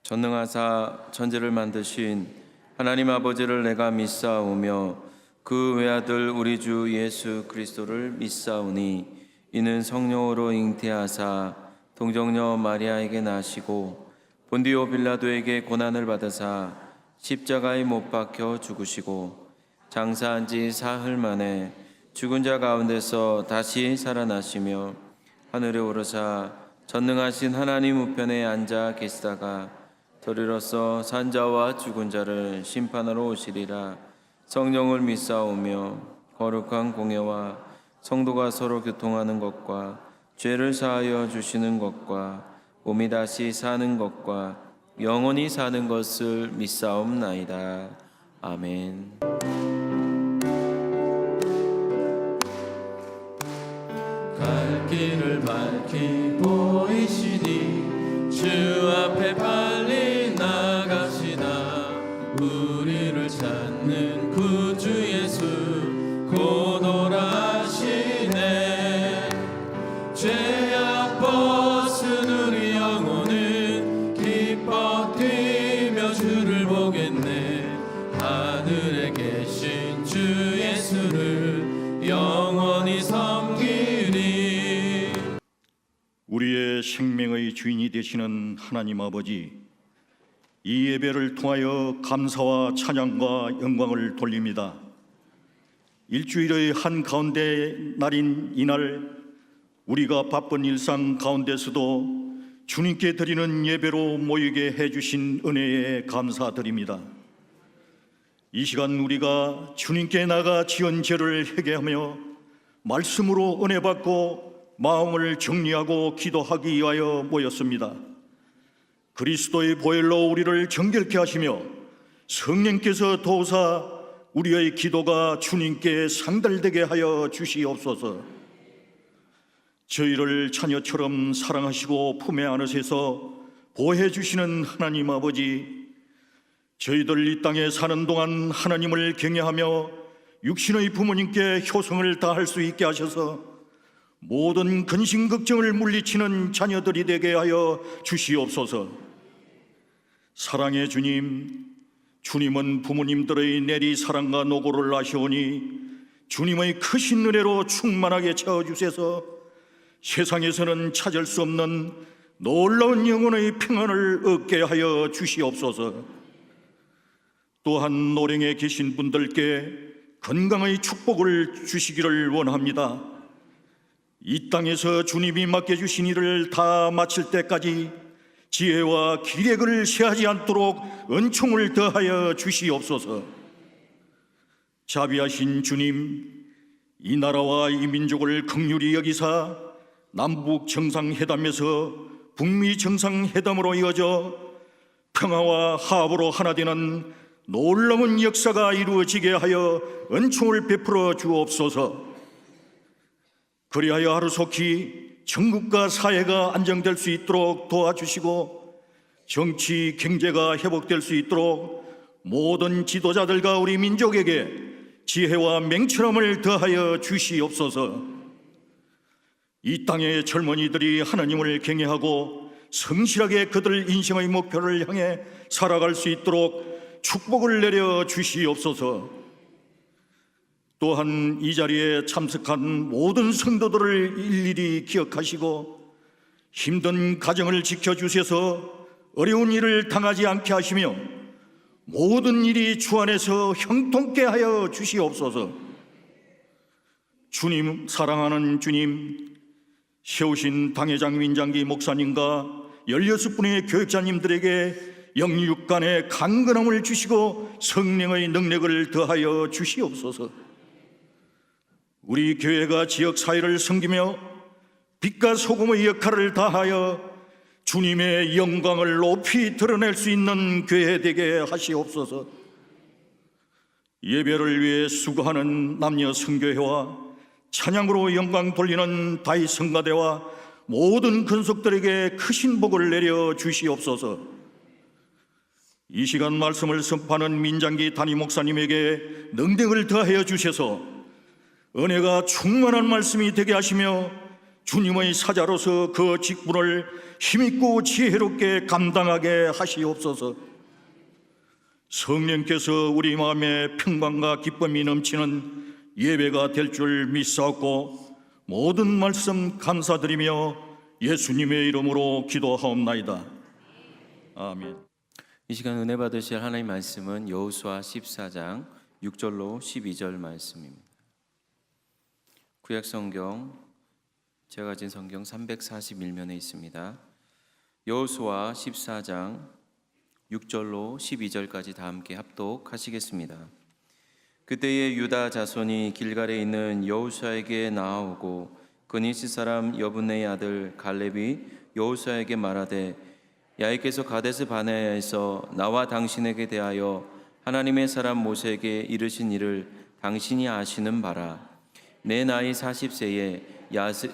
전능하사 천지를 만드신 하나님 아버지를 내가 믿사오며 그 외아들 우리 주 예수 그리스도를 믿사오니 이는 성령으로 잉태하사 동정녀 마리아에게 나시고 본디오 빌라도에게 고난을 받으사 십자가에 못 박혀 죽으시고 장사한 지 사흘 만에 죽은 자 가운데서 다시 살아나시며 하늘에 오르사 전능하신 하나님 우편에 앉아 계시다가 저리로서 산자와 죽은 자를 심판하러 오시리라. 성령을 믿사오며 거룩한 공예와 성도가 서로 교통하는 것과 죄를 사하여 주시는 것과 몸이 다시 사는 것과 영원히 사는 것을 믿사옵나이다. 아멘. 갈 길을 밝히 보이시니 주 앞에 빨리 나가시나 우리를 찾는 구주 예수 곧 오라시네. 죄악 벗은 우리 영혼은 기뻐 뛰며 주를 보겠네. 하늘에 계신 주 예수를 영원히 섬기리. 우리의 생명의 주인이 되시는 하나님 아버지, 이 예배를 통하여 감사와 찬양과 영광을 돌립니다. 일주일의 한가운데 날인 이날, 우리가 바쁜 일상 가운데서도 주님께 드리는 예배로 모이게 해주신 은혜에 감사드립니다. 이 시간 우리가 주님께 나가 지은 죄를 회개하며 말씀으로 은혜 받고 마음을 정리하고 기도하기 위하여 모였습니다. 그리스도의 보혈로 우리를 정결케 하시며 성령께서 도우사 우리의 기도가 주님께 상달되게 하여 주시옵소서. 저희를 자녀처럼 사랑하시고 품에 안으셔서 보호해 주시는 하나님 아버지, 저희들 이 땅에 사는 동안 하나님을 경외하며 육신의 부모님께 효성을 다할 수 있게 하셔서 모든 근심 걱정을 물리치는 자녀들이 되게 하여 주시옵소서. 사랑의 주님, 주님은 부모님들의 내리 사랑과 노고를 아시오니 주님의 크신 은혜로 충만하게 채워주셔서 세상에서는 찾을 수 없는 놀라운 영혼의 평안을 얻게 하여 주시옵소서. 또한 노령에 계신 분들께 건강의 축복을 주시기를 원합니다. 이 땅에서 주님이 맡겨주신 일을 다 마칠 때까지 지혜와 기력을 세하지 않도록 은총을 더하여 주시옵소서. 자비하신 주님, 이 나라와 이 민족을 긍휼히 여기사 남북 정상회담에서 북미 정상회담으로 이어져 평화와 화합으로 하나 되는 놀라운 역사가 이루어지게 하여 은총을 베풀어 주옵소서. 그리하여 하루속히 전국과 사회가 안정될 수 있도록 도와주시고 정치, 경제가 회복될 수 있도록 모든 지도자들과 우리 민족에게 지혜와 맹철함을 더하여 주시옵소서. 이 땅의 젊은이들이 하나님을 경외하고 성실하게 그들 인생의 목표를 향해 살아갈 수 있도록 축복을 내려 주시옵소서. 또한 이 자리에 참석한 모든 성도들을 일일이 기억하시고 힘든 가정을 지켜주셔서 어려운 일을 당하지 않게 하시며 모든 일이 주 안에서 형통케 하여 주시옵소서. 주님, 사랑하는 주님, 세우신 당회장 민장기 목사님과 16분의 교육자님들에게 영육간의 강건함을 주시고 성령의 능력을 더하여 주시옵소서. 우리 교회가 지역사회를 섬기며 빛과 소금의 역할을 다하여 주님의 영광을 높이 드러낼 수 있는 교회 되게 하시옵소서. 예배를 위해 수고하는 남녀 선교회와 찬양으로 영광 돌리는 다윗 성가대와 모든 근속들에게 크신 복을 내려 주시옵소서. 이 시간 말씀을 선포하는 민장기 담임 목사님에게 능력을 더하여 주셔서 은혜가 충만한 말씀이 되게 하시며 주님의 사자로서 그 직분을 힘있고 지혜롭게 감당하게 하시옵소서. 성령께서 우리 마음에 평강과 기쁨이 넘치는 예배가 될 줄 믿사옵고 모든 말씀 감사드리며 예수님의 이름으로 기도하옵나이다. 아멘. 이 시간 은혜 받으실 하나님 말씀은 여호수아 14장 6절로 12절 말씀입니다. 구약 성경 제가 가진 성경 341면에 있습니다. 여호수아 14장 6절로 12절까지 다 함께 합독하시겠습니다. 그때에 유다 자손이 길갈에 있는 여호수아에게 나아오고 그니스 사람 여분네의 아들 갈렙이 여호수아에게 말하되 야훼께서 가데스 바네아에서 나와 당신에게 대하여 하나님의 사람 모세에게 이르신 일을 당신이 아시는 바라. 내 나이 40세에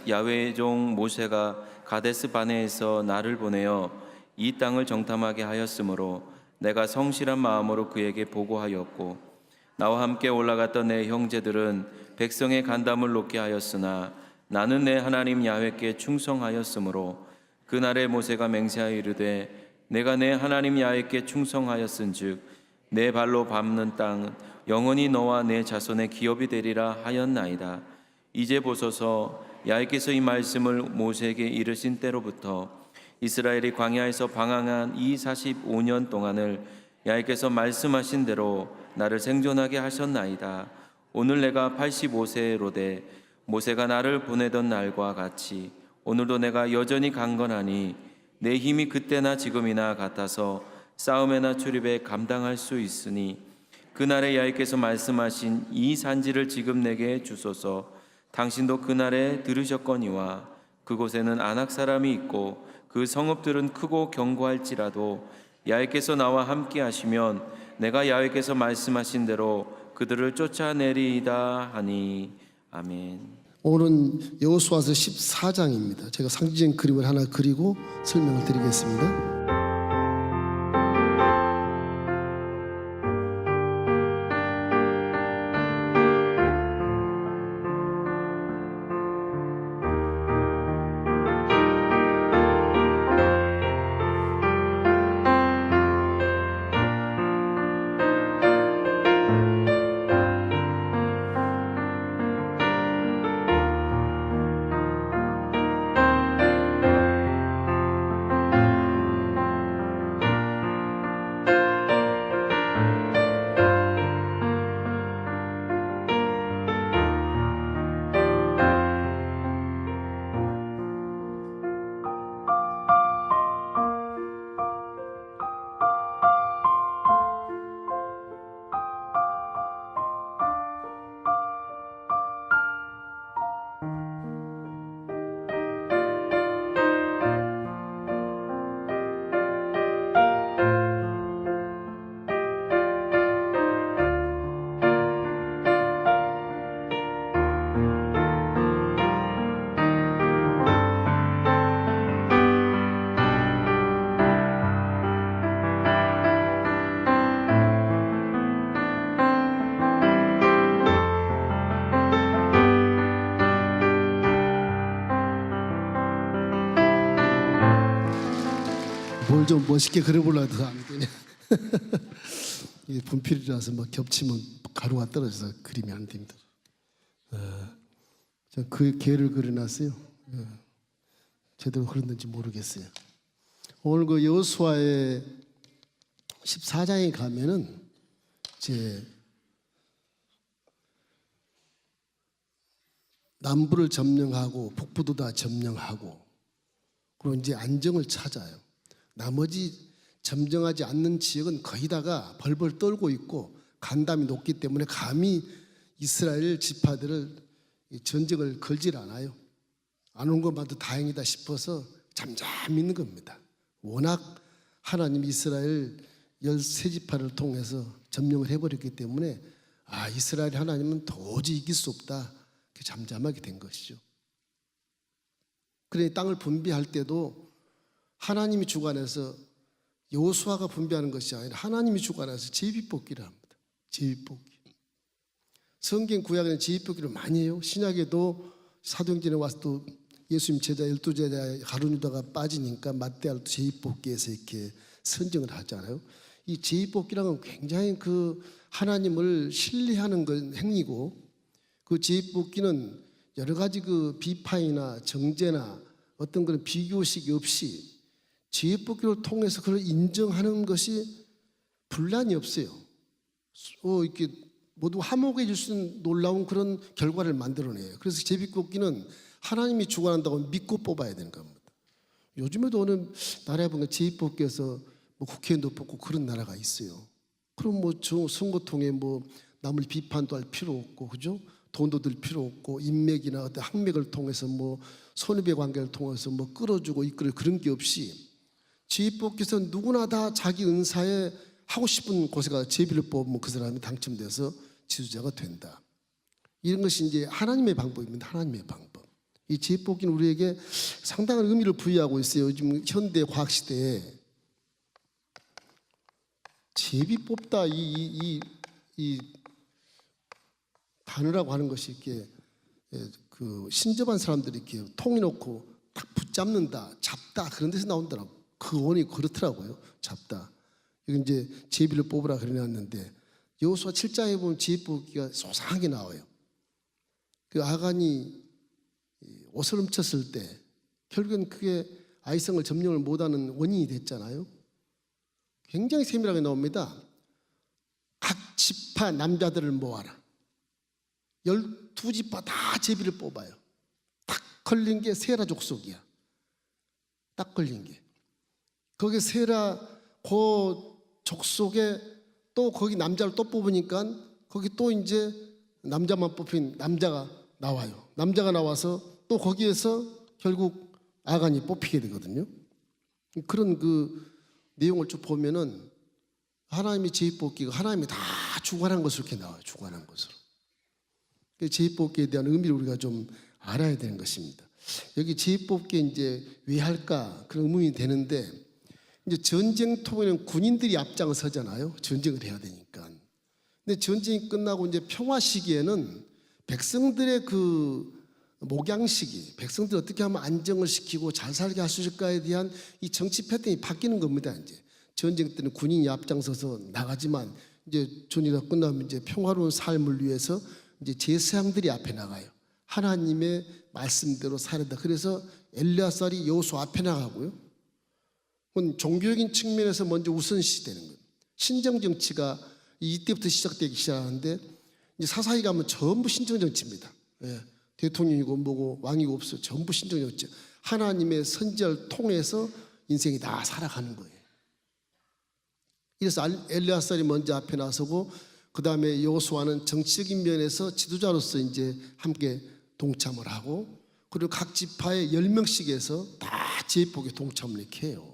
야훼의 종 모세가 가데스 바네아에서 나를 보내어 이 땅을 정탐하게 하였으므로 내가 성실한 마음으로 그에게 보고하였고 나와 함께 올라갔던 내 형제들은 백성의 간담을 놓게 하였으나 나는 내 하나님 야훼께 충성하였으므로 그날에 모세가 맹세하여 이르되 내가 내 하나님 야훼께 충성하였은즉 내 발로 밟는 땅 영원히 너와 내 자손의 기업이 되리라 하였나이다. 이제 보소서 야훼께서 이 말씀을 모세에게 이르신 때로부터 이스라엘이 광야에서 방황한 이 45년 동안을 야훼께서 말씀하신 대로 나를 생존하게 하셨나이다. 오늘 내가 85세로되 모세가 나를 보내던 날과 같이 오늘도 내가 여전히 강건하니 내 힘이 그때나 지금이나 같아서 싸움에나 출입에 감당할 수 있으니 그날에 야훼께서 말씀하신 이 산지를 지금 내게 주소서. 당신도 그날에 들으셨거니와 그곳에는 아낙 사람이 있고 그 성읍들은 크고 견고할지라도 야훼께서 나와 함께 하시면 내가 야훼께서 말씀하신 대로 그들을 쫓아내리이다 하니. 아멘. 오늘은 여호수아서 14장입니다. 제가 상징적인 그림을 하나 그리고 설명을 드리겠습니다. 뭘 좀 멋있게 그려보려도 안 되네. 이게 분필이라서 뭐 겹치면 가루가 떨어져서 그림이 안 됩니다. 그 개를 그려놨어요. 제대로 그렸는지 모르겠어요. 오늘 그 여호수아의 14장에 가면은 이제 남부를 점령하고 북부도 다 점령하고 그리고 이제 안정을 찾아요. 나머지 점령하지 않는 지역은 거의 다가 벌벌 떨고 있고 간담이 높기 때문에 감히 이스라엘 지파들을 전쟁을 걸질 않아요. 안 온 것만도 다행이다 싶어서 잠잠히 있는 겁니다. 워낙 하나님 이스라엘 13지파를 통해서 점령을 해버렸기 때문에 이스라엘 하나님은 도저히 이길 수 없다 이렇게 잠잠하게 된 것이죠. 그래 땅을 분배할 때도 하나님이 주관해서 여호수아가 분배하는 것이 아니라 하나님이 주관해서 제비뽑기를 합니다. 제비뽑기. 성경 구약에는 제비뽑기를 많이 해요. 신약에도 사도행전에 와서 또 예수님 제자 12제자 가룟 유다가 빠지니까 맞대할 제비뽑기에서 이렇게 선정을 하잖아요. 이 제비뽑기라는 건 굉장히 그 하나님을 신뢰하는 건 행위고, 그 제비뽑기는 여러 가지 그 비판이나 정죄나 어떤 그런 비교식이 없이 제비뽑기를 통해서 그걸 인정하는 것이 분란이 없어요. 이렇게 모두 화목해질 수 있는 놀라운 그런 결과를 만들어내요. 그래서 제비뽑기는 하나님이 주관한다고 믿고 뽑아야 되는 겁니다. 요즘에도 어느 나라에 보면 제비뽑기에서 뭐 국회의원도 뽑고 그런 나라가 있어요. 그럼 뭐 선거 통해 뭐 남을 비판도 할 필요 없고, 그죠? 돈도 들 필요 없고, 인맥이나 어떤 학맥을 통해서 뭐 선후배 관계를 통해서 뭐 끌어주고 이끌어 그런 게 없이 제비뽑기에서 누구나 다 자기 은사에 하고 싶은 곳에 가서 제비를 뽑으면 그 사람이 당첨돼서 지도자가 된다. 이런 것이 이제 하나님의 방법입니다. 하나님의 방법. 이 제비뽑기는 우리에게 상당한 의미를 부여하고 있어요. 요즘 현대 과학 시대에 제비 뽑다 이 단어라고 하는 것이 이렇게 그 신접한 사람들이 이렇게 통이 놓고 딱 붙잡는다, 잡다 그런 데서 나온다라고. 그 원이 그렇더라고요. 잡다. 이건 이제 제비를 뽑으라 그래놨는데 여호수아 7장에 보면 제비 뽑기가 소상하게 나와요. 그 아간이 옷을 훔쳤을 때 결국엔 그게 아이성을 점령을 못하는 원인이 됐잖아요. 굉장히 세밀하게 나옵니다. 각 지파 남자들을 모아라. 12지파 다 제비를 뽑아요. 딱 걸린 게 세라 족속이야. 딱 걸린 게. 거기 세라 그 족속에 또 거기 남자를 또 뽑으니까 거기 또 이제 남자만 뽑힌 남자가 나와요. 남자가 나와서 또 거기에서 결국 아간이 뽑히게 되거든요. 그런 그 내용을 쭉 보면은 하나님이 제비뽑기가 하나님이 다 주관한 것으로 이렇게 나와요. 주관한 것으로. 제비뽑기에 대한 의미를 우리가 좀 알아야 되는 것입니다. 여기 제비뽑기 이제 왜 할까 그런 의문이 되는데, 이제 전쟁통에는 군인들이 앞장을 서잖아요. 전쟁을 해야 되니까. 근데 전쟁이 끝나고 이제 평화 시기에는 백성들의 그 목양식이, 백성들 어떻게 하면 안정을 시키고 잘 살게 할 수 있을까에 대한 이 정치 패턴이 바뀌는 겁니다. 이제 전쟁 때는 군인이 앞장서서 나가지만 이제 전쟁이 끝나면 이제 평화로운 삶을 위해서 이제 제사장들이 앞에 나가요. 하나님의 말씀대로 살아다. 그래서 엘리야살이 여호수아 앞에 나가고요. 그건 종교적인 측면에서 먼저 우선시 되는 거예요. 신정 정치가 이때부터 시작되기 시작하는데, 이제 사사기 가면 전부 신정 정치입니다. 예. 대통령이고 뭐고 왕이고 없어. 전부 신정 정치. 하나님의 선지자를 통해서 인생이 다 살아가는 거예요. 그래서 엘리야살이 먼저 앞에 나서고, 그 다음에 여호수아는 정치적인 면에서 지도자로서 이제 함께 동참을 하고, 그리고 각 지파의 10명씩에서 다 제비뽑기에 동참을 이렇게 해요.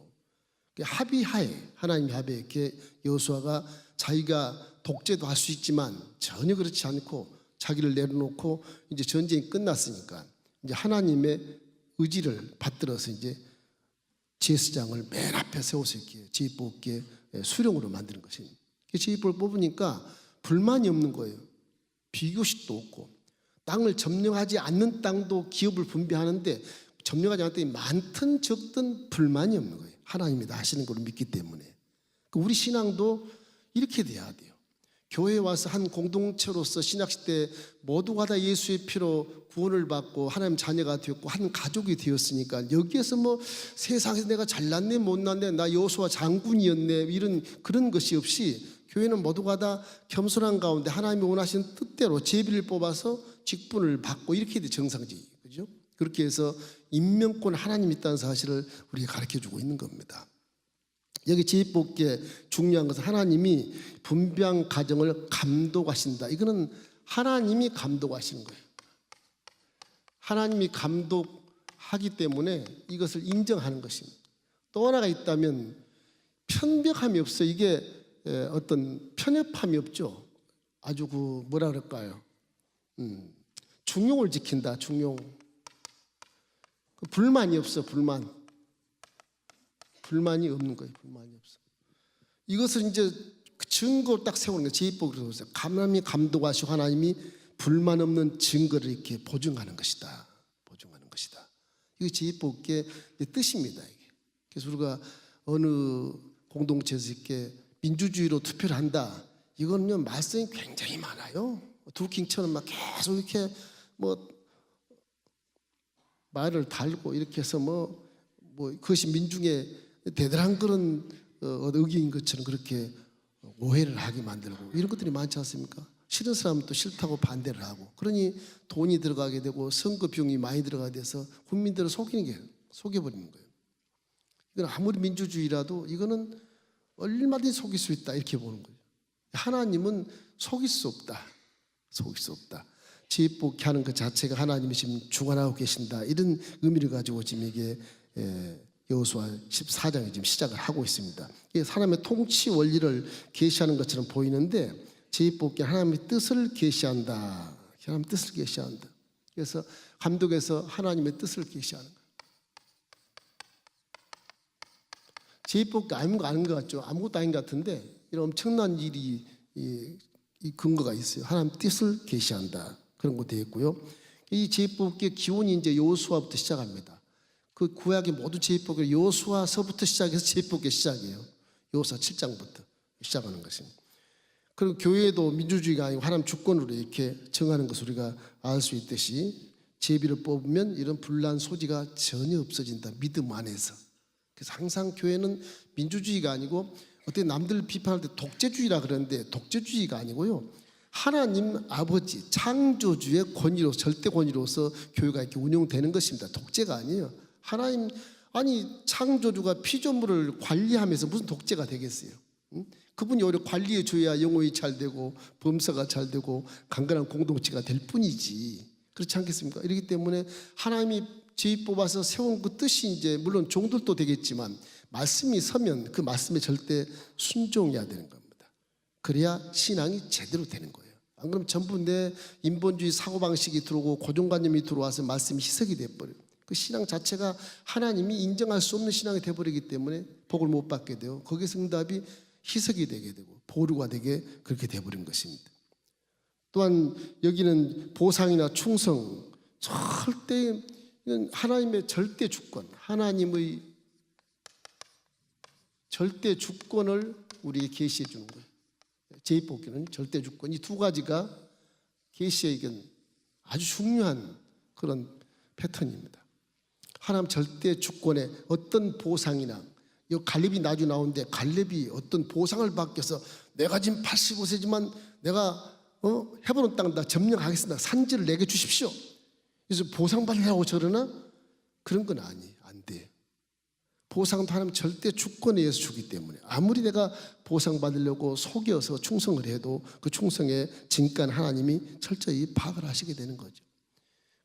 합의하에, 하나님의 합의에 이렇게 여호수아가 자기가 독재도 할 수 있지만 전혀 그렇지 않고 자기를 내려놓고 이제 전쟁이 끝났으니까 이제 하나님의 의지를 받들어서 이제 제사장을 맨 앞에 세워서 이렇게 제비뽑기에 수령으로 만드는 것입니다. 제비뽑을 뽑으니까 불만이 없는 거예요. 비교식도 없고, 땅을 점령하지 않는 땅도 기업을 분배하는데 점령하지 않을 때 많든 적든 불만이 없는 거예요. 하나님이 다 하시는 걸 믿기 때문에. 우리 신앙도 이렇게 돼야 돼요. 교회에 와서 한 공동체로서 신약시대 모두가 다 예수의 피로 구원을 받고 하나님 자녀가 되었고 한 가족이 되었으니까, 여기에서 뭐 세상에서 내가 잘났네 못났네 나 여호수아 장군이었네 이런 그런 것이 없이, 교회는 모두가 다 겸손한 가운데 하나님이 원하시는 뜻대로 제비를 뽑아서 직분을 받고 이렇게 돼 정상적이에요. 그죠? 그렇게 해서 임명권 하나님이 있다는 사실을 우리가 가르쳐주고 있는 겁니다. 여기 제비뽑기에 중요한 것은 하나님이 분배한 가정을 감독하신다. 이거는 하나님이 감독하시는 거예요. 하나님이 감독하기 때문에 이것을 인정하는 것입니다. 또 하나가 있다면 편벽함이 없어요. 이게 어떤 편협함이 없죠. 아주 그 뭐라 그럴까요? 중용을 지킨다. 중용. 불만이 없어. 불만이 없는 거예요. 불만이 없어. 이것을 이제 증거를 딱 세우는 거예요. 제비뽑기로 하나님이 감독하시고 하나님이 불만 없는 증거를 이렇게 보증하는 것이다. 보증하는 것이다. 이게 제2복의 뜻입니다. 이게. 그래서 우리가 어느 공동체에서 이렇게 민주주의로 투표를 한다. 이거는요 말씀이 굉장히 많아요. 두킹처럼 막 계속 이렇게 뭐 말을 달고 이렇게 해서 뭐 그것이 민중의 대단한 그런 의견인 것처럼 그렇게 오해를 하게 만들고 이런 것들이 많지 않습니까? 싫은 사람은 또 싫다고 반대를 하고 그러니 돈이 들어가게 되고 선거 비용이 많이 들어가게 돼서 국민들을 속여버리는 거예요. 이건 아무리 민주주의라도 이거는 얼마든지 속일 수 있다 이렇게 보는 거예요. 하나님은 속일 수 없다. 속일 수 없다. 제2복이 하는 것 자체가 하나님이 지금 주관하고 계신다 이런 의미를 가지고 지금 이게 여호수아 14장에 지금 시작을 하고 있습니다. 이게 사람의 통치 원리를 계시하는 것처럼 보이는데 제2복이 하나님의 뜻을 계시한다. 하나님의 뜻을 계시한다. 그래서 감독에서 하나님의 뜻을 계시하는 거예요. 제2복이 아닌 것 같죠. 아무것도 아닌 것 같은데 이런 엄청난 일이 이 근거가 있어요. 하나님 뜻을 계시한다. 그런 거 되어 있고요. 이 제2복의 기원이 이제 여호수아부터 시작합니다. 그 구약의 모든 제2복이 여호수아서부터 시작해서 제2복의 시작이에요. 여호수아 7장부터 시작하는 것입니다. 그리고 교회도 민주주의가 아니고 하나님 주권으로 이렇게 정하는 것을 우리가 알 수 있듯이 제비를 뽑으면 이런 분란 소지가 전혀 없어진다. 믿음 안에서. 그래서 항상 교회는 민주주의가 아니고 어떻게 남들 비판할 때 독재주의라 그러는데 독재주의가 아니고요. 하나님 아버지 창조주의 권위로 절대 권위로서 교회가 이렇게 운영되는 것입니다. 독재가 아니에요. 하나님 아니 창조주가 피조물을 관리하면서 무슨 독재가 되겠어요? 응? 그분이 오히려 관리해 줘야 영혼이 잘 되고 범사가 잘 되고 강건한 공동체가 될 뿐이지. 그렇지 않겠습니까? 이렇기 때문에 하나님이 제비 뽑아서 세운 그 뜻이 이제 물론 종들도 되겠지만 말씀이 서면 그 말씀에 절대 순종해야 되는 겁니다. 그래야 신앙이 제대로 되는 거예요. 안 그러면 전부 내 인본주의 사고방식이 들어오고 고정관념이 들어와서 말씀이 희석이 돼버려요. 그 신앙 자체가 하나님이 인정할 수 없는 신앙이 돼버리기 때문에 복을 못 받게 돼요. 거기서 응답이 희석이 되게 되고 보류가 되게 그렇게 돼버린 것입니다. 또한 여기는 보상이나 충성 절대 하나님의 절대 주권, 하나님의 절대 주권을 우리에게 계시해 주는 거예요. 제2복기는 절대 주권. 이 두 가지가 계시에겐 아주 중요한 그런 패턴입니다. 하나님 절대 주권에 어떤 보상이나 이 갈렙이 나중에 나오는데 갈렙이 어떤 보상을 받겨서 내가 지금 85세지만 내가 헤브론 땅 다 점령하겠습니다. 산지를 내게 주십시오. 그래서 보상받으려고 저러나? 그런 건 아니에요. 안 돼. 보상도 하나님 절대 주권에 의해서 주기 때문에 아무리 내가 보상받으려고 속여서 충성을 해도 그 충성의 진가는 하나님이 철저히 파악을 하시게 되는 거죠.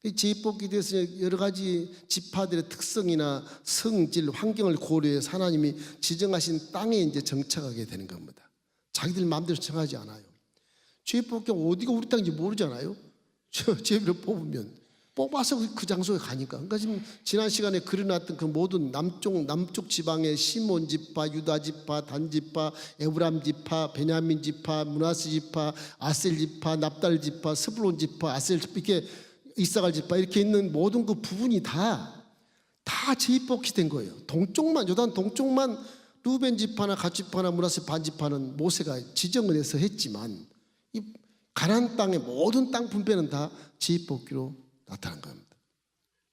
제2복에 대해서 여러 가지 지파들의 특성이나 성질, 환경을 고려해서 하나님이 지정하신 땅에 이제 정착하게 되는 겁니다. 자기들 마음대로 정하지 않아요. 제2복이 어디가 우리 땅인지 모르잖아요. 제비를 뽑아서 그 장소에 가니까. 그러니까 지금 지난 시간에 그려놨던 그 모든 남쪽 지방의 시몬 지파, 유다 지파, 단 지파, 에브람 지파, 베냐민 지파, 므낫세 지파, 아셀 지파, 납달 지파, 스불론 지파, 아셀 지파 이렇게 이사갈 지파 이렇게 있는 모든 그 부분이 다 제2복이 된 거예요. 동쪽만 요단 동쪽만 루벤 지파나 갓 지파나 므낫세 반 지파는 모세가 지정을 해서 했지만 이 가나안 땅의 모든 땅 분배는 다 제2복기로 나타난 겁니다.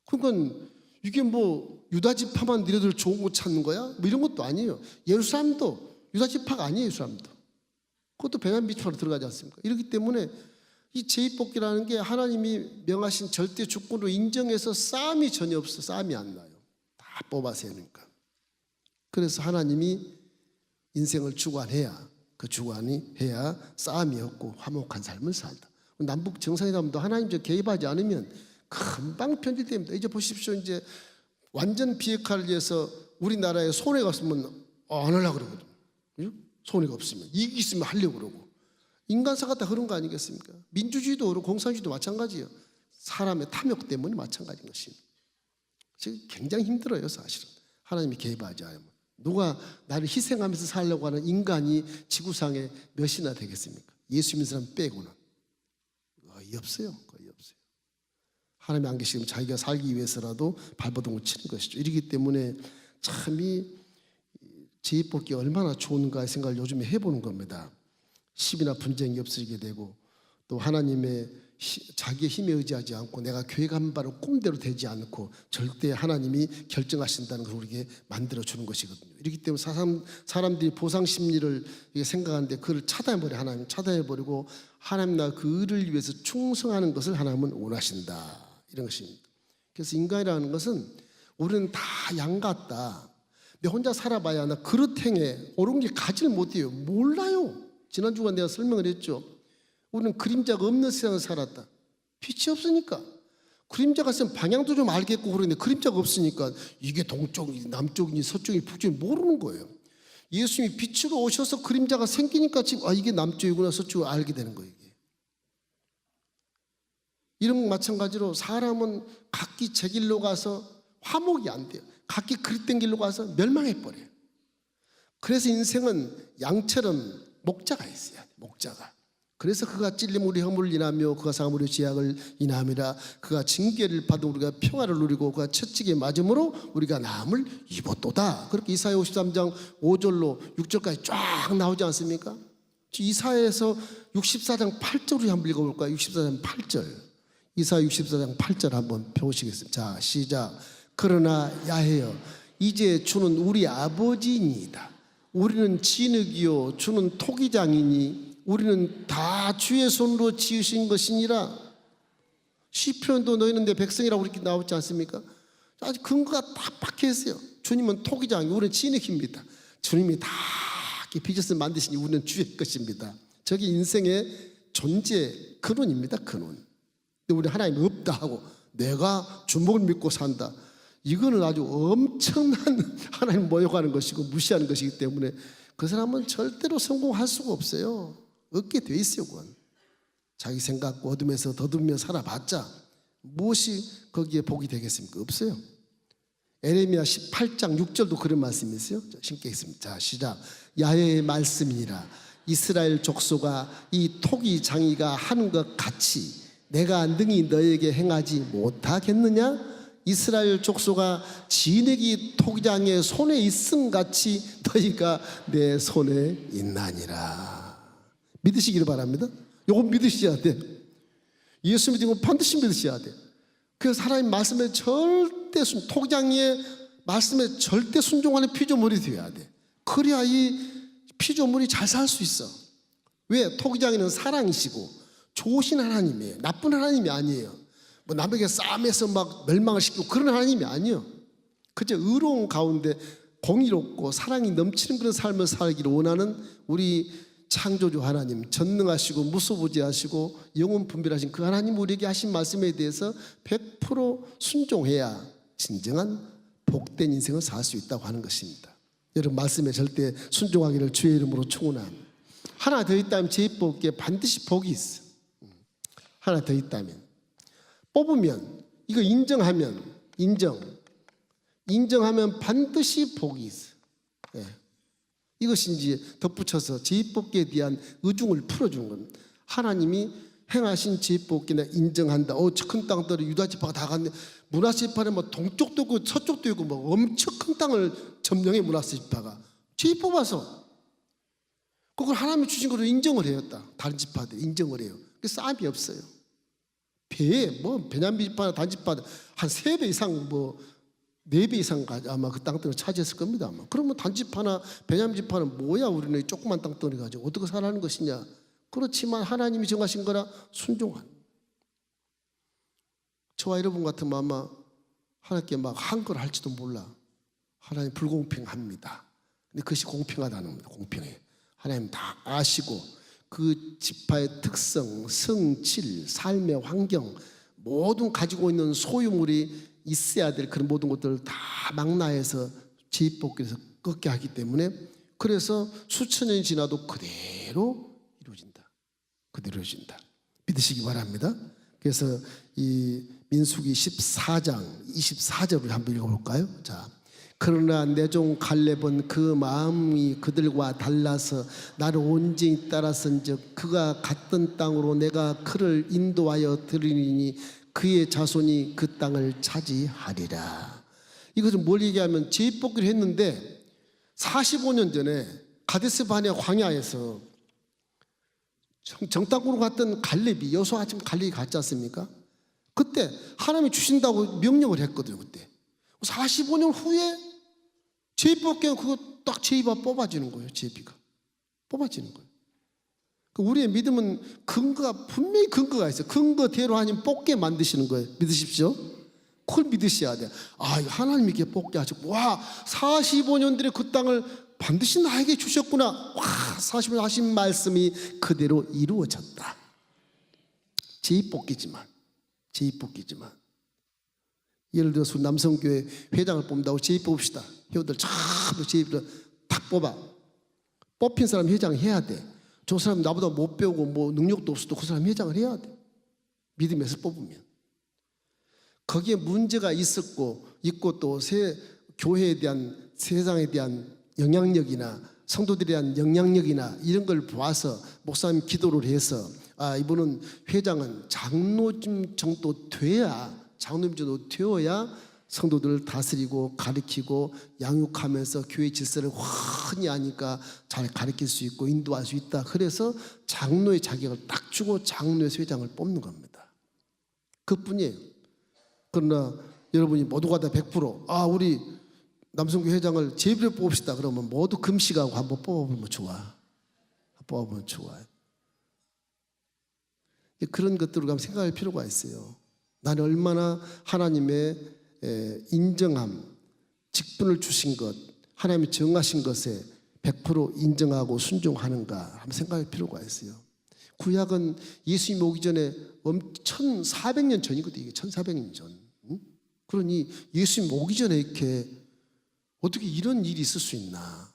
그러니까 이게 뭐 유다 지파만 너희들 좋은 거 찾는 거야? 뭐 이런 것도 아니에요. 예루살렘도 유다 지파가 아니에요. 예루살렘도 그것도 베냐민 지파로 들어가지 않습니까? 이렇기 때문에 이 제2복기라는 게 하나님이 명하신 절대 주권으로 인정해서 싸움이 전혀 없어. 싸움이 안 나요. 다 뽑아서 하니까. 그래서 하나님이 인생을 주관해야 그 주관이 해야 싸움이 없고 화목한 삶을 살다. 남북 정상회담도 하나님 개입하지 않으면 금방 편집됩니다. 이제 보십시오. 이제 완전 비핵화를 위해서 우리나라에 손해가 없으면 안 하려고 그러거든요. 손해가 없으면 이익이 있으면 하려고 그러고 인간사가 다 그런 거 아니겠습니까? 민주주의도 그렇고 공산주의도 마찬가지예요. 사람의 탐욕 때문에 마찬가지인 것입니다. 지금 굉장히 힘들어요. 사실은 하나님이 개입하지 않으면 누가 나를 희생하면서 살려고 하는 인간이 지구상에 몇이나 되겠습니까? 예수 믿는 사람 빼고는 거의 없어요. 거의 없어요. 하나님이 안 계시면 자기가 살기 위해서라도 발버둥을 치는 것이죠. 이러기 때문에 참 이 제입복이 얼마나 좋은가 생각을 요즘에 해보는 겁니다. 시비나 분쟁이 없어지게 되고 또 하나님의 자기의 힘에 의지하지 않고 내가 계획한 바로 꿈대로 되지 않고 절대 하나님이 결정하신다는 걸 우리에게 만들어주는 것이거든요. 이렇기 때문에 사람들이 보상 심리를 생각하는데 그를 차단해버려. 하나님 차단해버리고 하나님 나라 그 의를 위해서 충성하는 것을 하나님은 원하신다, 이런 것입니다. 그래서 인간이라는 것은 우리는 다 양 같다. 내 혼자 살아봐야 나 그릇 행에 옳은 길 가지를 못해요. 몰라요. 지난주간 내가 설명을 했죠. 우리는 그림자가 없는 세상을 살았다. 빛이 없으니까. 그림자가 있으면 방향도 좀 알겠고 그러는데 그림자가 없으니까 이게 동쪽인지 남쪽인지 서쪽인지 북쪽인지 모르는 거예요. 예수님이 빛으로 오셔서 그림자가 생기니까 지금 이게 남쪽이구나 서쪽을 알게 되는 거예요. 이게. 이런 마찬가지로 사람은 각기 제 길로 가서 화목이 안 돼요. 각기 그릇된 길로 가서 멸망해버려요. 그래서 인생은 양처럼 목자가 있어야 돼. 목자가. 그래서 그가 찔림 우리 허물을 인하며 그가 상함 우리 죄악을 인함이라. 그가 징계를 받은 우리가 평화를 누리고 그가 채찍에 맞음으로 우리가 나음을 입었도다. 그렇게 이사야 53장 5절로 6절까지 쫙 나오지 않습니까? 이사야에서 64장 8절을 한번 읽어볼까요? 64장 8절. 이사야 64장 8절 한번 펴보시겠습니다. 자, 시작. 그러나 야훼여 이제 주는 우리 아버지이니이다. 우리는 진흙이요 주는 토기장이니 우리는 다 주의 손으로 지으신 것이니라. 시편도 너희는 내 백성이라고 이렇게 나오지 않습니까? 아주 근거가 딱 박혀 있어요. 주님은 토기장이, 우리는 진흙입니다. 주님이 다 빚어서 만드시니 우리는 주의 것입니다. 저게 인생의 존재 근원입니다. 근원. 근데 우리 하나님 없다 하고 내가 주먹을 믿고 산다. 이거는 아주 엄청난 하나님 모욕하는 것이고 무시하는 것이기 때문에 그 사람은 절대로 성공할 수가 없어요. 없게 돼 있어요. 그건. 자기 생각 어둠에서 더듬으며 살아봤자 무엇이 거기에 복이 되겠습니까? 없어요. 에레미야 18장 6절도 그런 말씀이 있어요. 신께 있습니다. 자, 시작. 야훼의 말씀이니라. 이스라엘 족속아 이 토기 장이가 하는 것 같이 내가 능히 너에게 행하지 못하겠느냐? 이스라엘 족속아 진흙이 토기장의 손에 있음 같이 너희가 내 손에 있나니라. 믿으시기를 바랍니다. 요거 믿으셔야 돼. 예수 믿는 건 반드시 믿으셔야 돼. 그래서 하나님 말씀에 절대 토기장의 말씀에 절대 순종하는 피조물이 되어야 돼. 그래야 이 피조물이 잘 살 수 있어. 왜? 토기장에는 사랑이시고 좋으신 하나님이에요. 나쁜 하나님이 아니에요. 뭐 남에게 싸움에서 막 멸망을 시키고 그런 하나님이 아니에요. 그저 의로운 가운데 공의롭고 사랑이 넘치는 그런 삶을 살기를 원하는 우리 창조주 하나님, 전능하시고 무소부지하시고 영원 분별하신 그 하나님 우리에게 하신 말씀에 대해서 100% 순종해야 진정한 복된 인생을 살 수 있다고 하는 것입니다. 여러분 말씀에 절대 순종하기를 주의 이름으로 축원합니다. 하나 더 있다면 제입복에 반드시 복이 있어. 하나 더 있다면 뽑으면 이거 인정하면 인정하면 반드시 복이 있어. 예. 이것이 이제 덧붙여서 제입복에 대한 의중을 풀어주는 겁니다. 하나님이 행하신 제입복에 인정한다. 저 큰 땅들이 유다 지파가 다 갔네. 므낫세 지파는 뭐 동쪽도 있고 서쪽도 있고 뭐 엄청 큰 땅을 점령해 므낫세 지파가 제입 뽑아서 그걸 하나님이 주신 걸로 인정을 해요. 다른 지파들이 인정을 해요. 그 싸움이 없어요. 베냐민 지파나 단 지파들 한 3배 이상 4배 이상 아마 그 땅들을 차지했을 겁니다. 아마. 그러면 단 지파나 베냐민 지파는 뭐야 우리는 조그만 땅덩이 가지고 어떻게 살아가는 것이냐. 그렇지만 하나님이 정하신 거라 순종한. 저와 여러분 같으면 아마 하나님께 막 한 걸 할지도 몰라. 하나님 불공평합니다. 근데 그것이 공평하다는 겁니다. 공평해. 하나님 다 아시고 그 지파의 특성, 성질, 삶의 환경 모든 가지고 있는 소유물이 있어야 될 그런 모든 것들을 다 망라해서 제입복에서 꺾게 하기 때문에 그래서 수천 년이 지나도 그대로 이루어진다. 그대로 이루어진다. 믿으시기 바랍니다. 그래서 이 민수기 14장 24절을 한번 읽어볼까요? 자, 그러나 내 종 갈렙은 그 마음이 그들과 달라서 나를 온전히 따랐은즉 그가 갔던 땅으로 내가 그를 인도하여 드리니 그의 자손이 그 땅을 차지하리라. 이것은 뭘 얘기하면 제입복귀를 했는데 45년 전에 가데스 바네아 광야에서 정탐으로 갔던 갈렙이, 여호수아 지금 갈렙이 갔지 않습니까? 그때 하나님이 주신다고 명령을 했거든요. 그때 45년 후에 제입복귀가 그거 딱 제입아 뽑아지는 거예요. 제입이가 뽑아지는 거예요. 우리의 믿음은 근거가, 분명히 근거가 있어요. 근거대로 하나님 뽑게 만드시는 거예요. 믿으십시오. 그걸 믿으셔야 돼요. 아, 하나님 이렇게 뽑게 하셨고, 와, 45년 전에 그 땅을 반드시 나에게 주셨구나. 와, 45년 하신 말씀이 그대로 이루어졌다. 제입복귀지만 예를 들어서 남성교회 회장을 뽑는다고 제입 뽑읍시다. 회원들 전부 제입을 탁 뽑아. 뽑힌 사람 회장 해야 돼. 저 사람 나보다 못 배우고 뭐 능력도 없어도 그 사람 회장을 해야 돼. 믿음에서 뽑으면. 거기에 문제가 있고 또 교회에 대한, 세상에 대한 영향력이나 성도들에 대한 영향력이나 이런 걸 보아서 목사님 기도를 해서, 아, 이분은 회장은 장로님 정도 되어야 성도들을 다스리고 가르치고 양육하면서 교회 질서를 훤히 아니까 잘 가르칠 수 있고 인도할 수 있다. 그래서 장로의 자격을 딱 주고 장로의 회장을 뽑는 겁니다. 그뿐이에요. 그러나 여러분이 모두가 다 100% 아, 우리 남성교회 회장을 제비로 뽑읍시다. 그러면 모두 금식하고 한번 뽑아보면 좋아요. 그런 것들을 한번 생각할 필요가 있어요. 나는 얼마나 하나님의 인정함, 직분을 주신 것, 하나님이 정하신 것에 100% 인정하고 순종하는가 한번 생각할 필요가 있어요. 구약은 예수님 오기 전에 1400년 전이거든요. 이게 1400년 전. 그러니 예수님 오기 전에 이렇게 어떻게 이런 일이 있을 수 있나.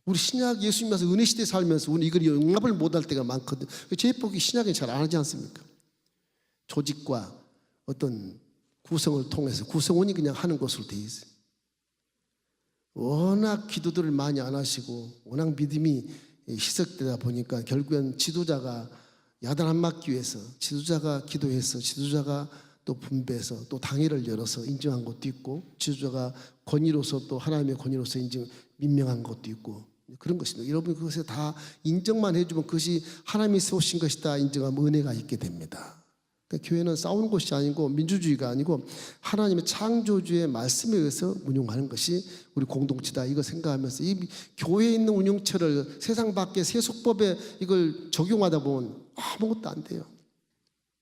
우리 신약 예수님 와서 은혜 시대에 살면서 우리 이걸 용납을 못할 때가 많거든요. 제입복귀 신약에 잘 안 하지 않습니까? 조직과 어떤 구성을 통해서 구성원이 그냥 하는 것으로 되어 있어요. 워낙 기도들을 많이 안 하시고 워낙 믿음이 희석되다 보니까 결국엔 지도자가 야단 안 맞기 위해서 지도자가 기도해서 지도자가 또 분배해서 또 당회를 열어서 인정한 것도 있고 지도자가 권위로서 또 하나님의 권위로서 민명한 것도 있고 그런 것입니다. 여러분 그것에 다 인정만 해주면 그것이 하나님이 세우신 것이다 인정하면 은혜가 있게 됩니다. 그러니까 교회는 싸우는 것이 아니고 민주주의가 아니고 하나님의 창조주의 말씀에 의해서 운영하는 것이 우리 공동체다. 이거 생각하면서 이 교회에 있는 운영처를 세상 밖의 세속법에 이걸 적용하다 보면 아무것도 안 돼요.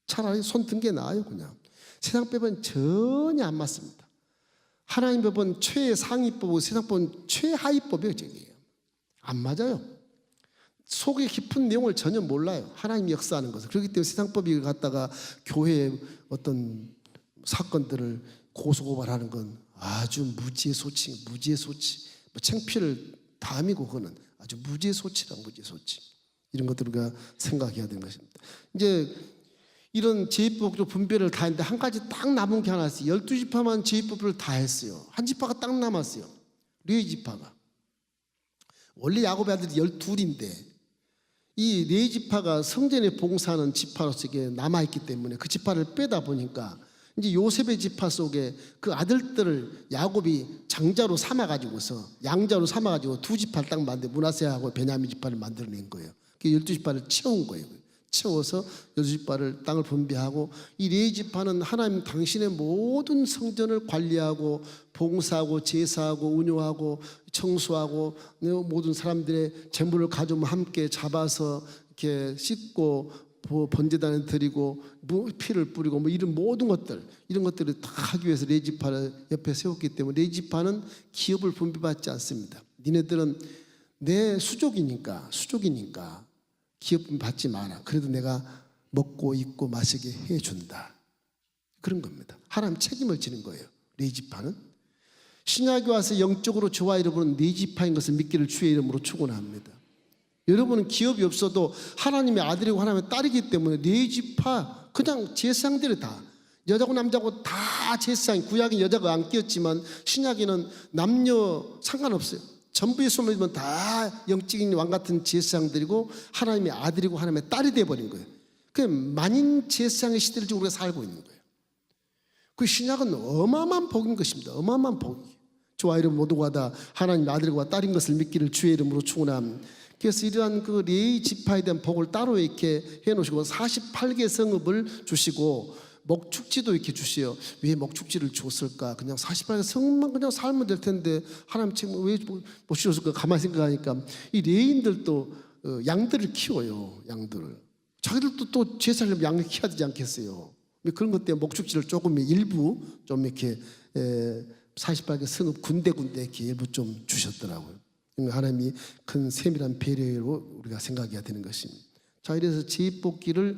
차라리 손 든 게 나아요. 그냥 세상 법은 전혀 안 맞습니다. 하나님 법은 최상위법이고 세상 법은 최하위법이에요. 저게요. 안 맞아요. 속의 깊은 내용을 전혀 몰라요. 하나님이 역사하는 것을. 그렇기 때문에 세상법이 갖다가 교회의 어떤 사건들을 고소고발하는 건 아주 무지의 소치. 뭐 창피를 담이고 그거는 아주 무지의 소치. 이런 것들을 우리가 생각해야 되는 것입니다. 이제 이런 제입법으로 분배를 다 했는데 한 가지 딱 남은 게 하나 있어요. 12지파만 제입법을 다 했어요. 한 지파가 딱 남았어요. 레위 지파가. 원래 야곱의 아들이 12인데 이 네 지파가 성전에 봉사하는 지파로서 이게 남아있기 때문에 그 지파를 빼다 보니까 이제 요셉의 지파 속에 그 아들들을 야곱이 장자로 삼아가지고서 양자로 삼아가지고 두 지파를 딱 만들어 므낫세하고 베냐민 지파를 만들어낸 거예요. 그 12지파를 채운 거예요. 채워서 12지파를 땅을 분배하고 이 네 지파는 하나님 당신의 모든 성전을 관리하고 봉사하고 제사하고 운영하고 청소하고 모든 사람들의 재물을 가져오면 함께 잡아서 이렇게 씻고 번제단에 드리고 피를 뿌리고 뭐 이런 모든 것들 이런 것들을 다 하기 위해서 네 지파를 옆에 세웠기 때문에 네 지파는 기업을 분배받지 않습니다. 니네들은 내 수족이니까 기업분 받지 마라. 그래도 내가 먹고 입고 마시게 해준다. 그런 겁니다. 하나님 책임을 지는 거예요. 네 지파는. 신약에 와서 영적으로 저와 여러분은 네 지파인 것을 믿기를 주의 이름으로 축원합니다. 여러분은 기업이 없어도 하나님의 아들이고 하나님의 딸이기 때문에 네 지파 그냥 제사장들이 다 여자고 남자고 다 제사장. 구약은 여자가 안 끼었지만 신약에는 남녀 상관없어요. 전부 예수를 믿으면 다 영적인 왕 같은 제사장들이고 하나님의 아들이고 하나님의 딸이 되어버린 거예요. 그 만인 제사장의 시대를 지금 우리가 살고 있는 거예요. 그 신약은 어마어마한 복인 것입니다. 어마어마한 복이. 주와 이름 모두가 다 하나님 아들과 딸인 것을 믿기를 주의 이름으로 축원함. 그래서 이러한 그 레위 지파에 대한 복을 따로 이렇게 해놓으시고 48개 성읍을 주시고 목축지도 이렇게 주시요. 왜 목축지를 줬을까? 그냥 48개 성읍만 그냥 살면 될 텐데 하나님 지금 왜 못 주셨을까? 가만히 생각하니까 이 레위인들도 양들을 키워요. 양들을. 자기들도 또 제사를 양을 키워야 되지 않겠어요? 그런 것 때문에 목축지를 조금 일부 좀 이렇게 48개 성읍 군데 이렇게 일부 좀 주셨더라고요. 하나님이 큰 세밀한 배려로 우리가 생각해야 되는 것입니다. 자, 이래서 제복기를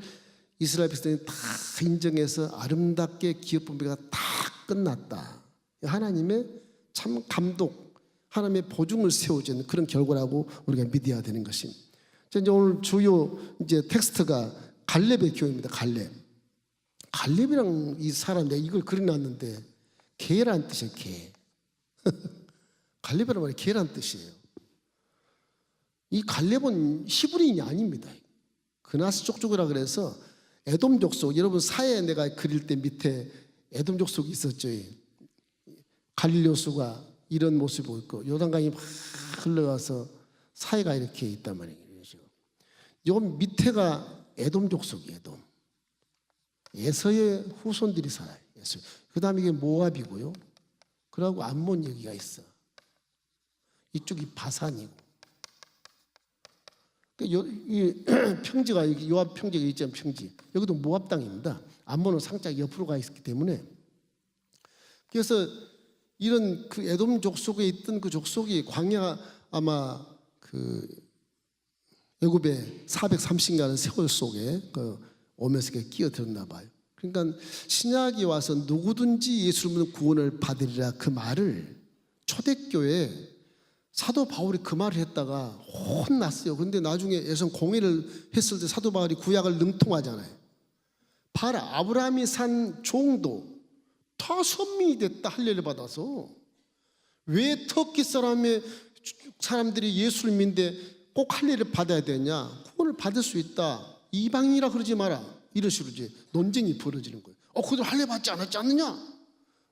이스라엘 백성이 다 인정해서 아름답게 기업 분배가 다 끝났다. 하나님의 참 감독, 하나님의 보증을 세워주는 그런 결과라고 우리가 믿어야 되는 것입니다. 자, 이제 오늘 주요 이제 텍스트가 갈렙의 교회입니다. 갈렙이랑 이 사람 내가 이걸 그려놨는데 개라는 뜻이에요. 개. 갈렙이란 말이 개라는 뜻이에요. 이 갈렙은 히브리인이 아닙니다. 그나스 족족이라 그래서 에돔 족속, 여러분 사에 내가 그릴 때 밑에 에돔 족속이 있었죠. 갈릴요수가 이런 모습을 있고 요단강이 막 흘러가서 사해가 이렇게 있단 말이에요. 요 밑에가 에돔 족속이에요. 에돔. 에서의 후손들이 살아요. 그 다음에 이게 모압이고요. 그러고 암몬 여기가 있어. 이쪽이 바산이고. 이 평지가 요압 평지가 있잖아요. 평지. 여기도 모압 땅입니다. 암몬은 상짝 옆으로 가 있기 때문에. 그래서 이런 그 에돔 족속에 있던 그 족속이 광야 아마 그 애굽의 430년의 세월 속에 그 오면서 끼어들었나 봐요. 그러니까 신약이 와서 누구든지 예수를 믿는 구원을 받으리라 그 말을 초대교회에 사도 바울이 그 말을 했다가 혼났어요. 그런데 나중에 예선 공회를 했을 때 사도 바울이 구약을 능통하잖아요. 봐라, 아브라함이 산 종도 다 선민이 됐다 할례를 받아서 왜 터키 사람들이 예수를 믿는데 꼭 할례를 받아야 되냐? 구원을 받을 수 있다. 이방인이라 그러지 마라. 이런 식으로 이제 논쟁이 벌어지는 거예요. 그들 할례 받지 않았지 않느냐?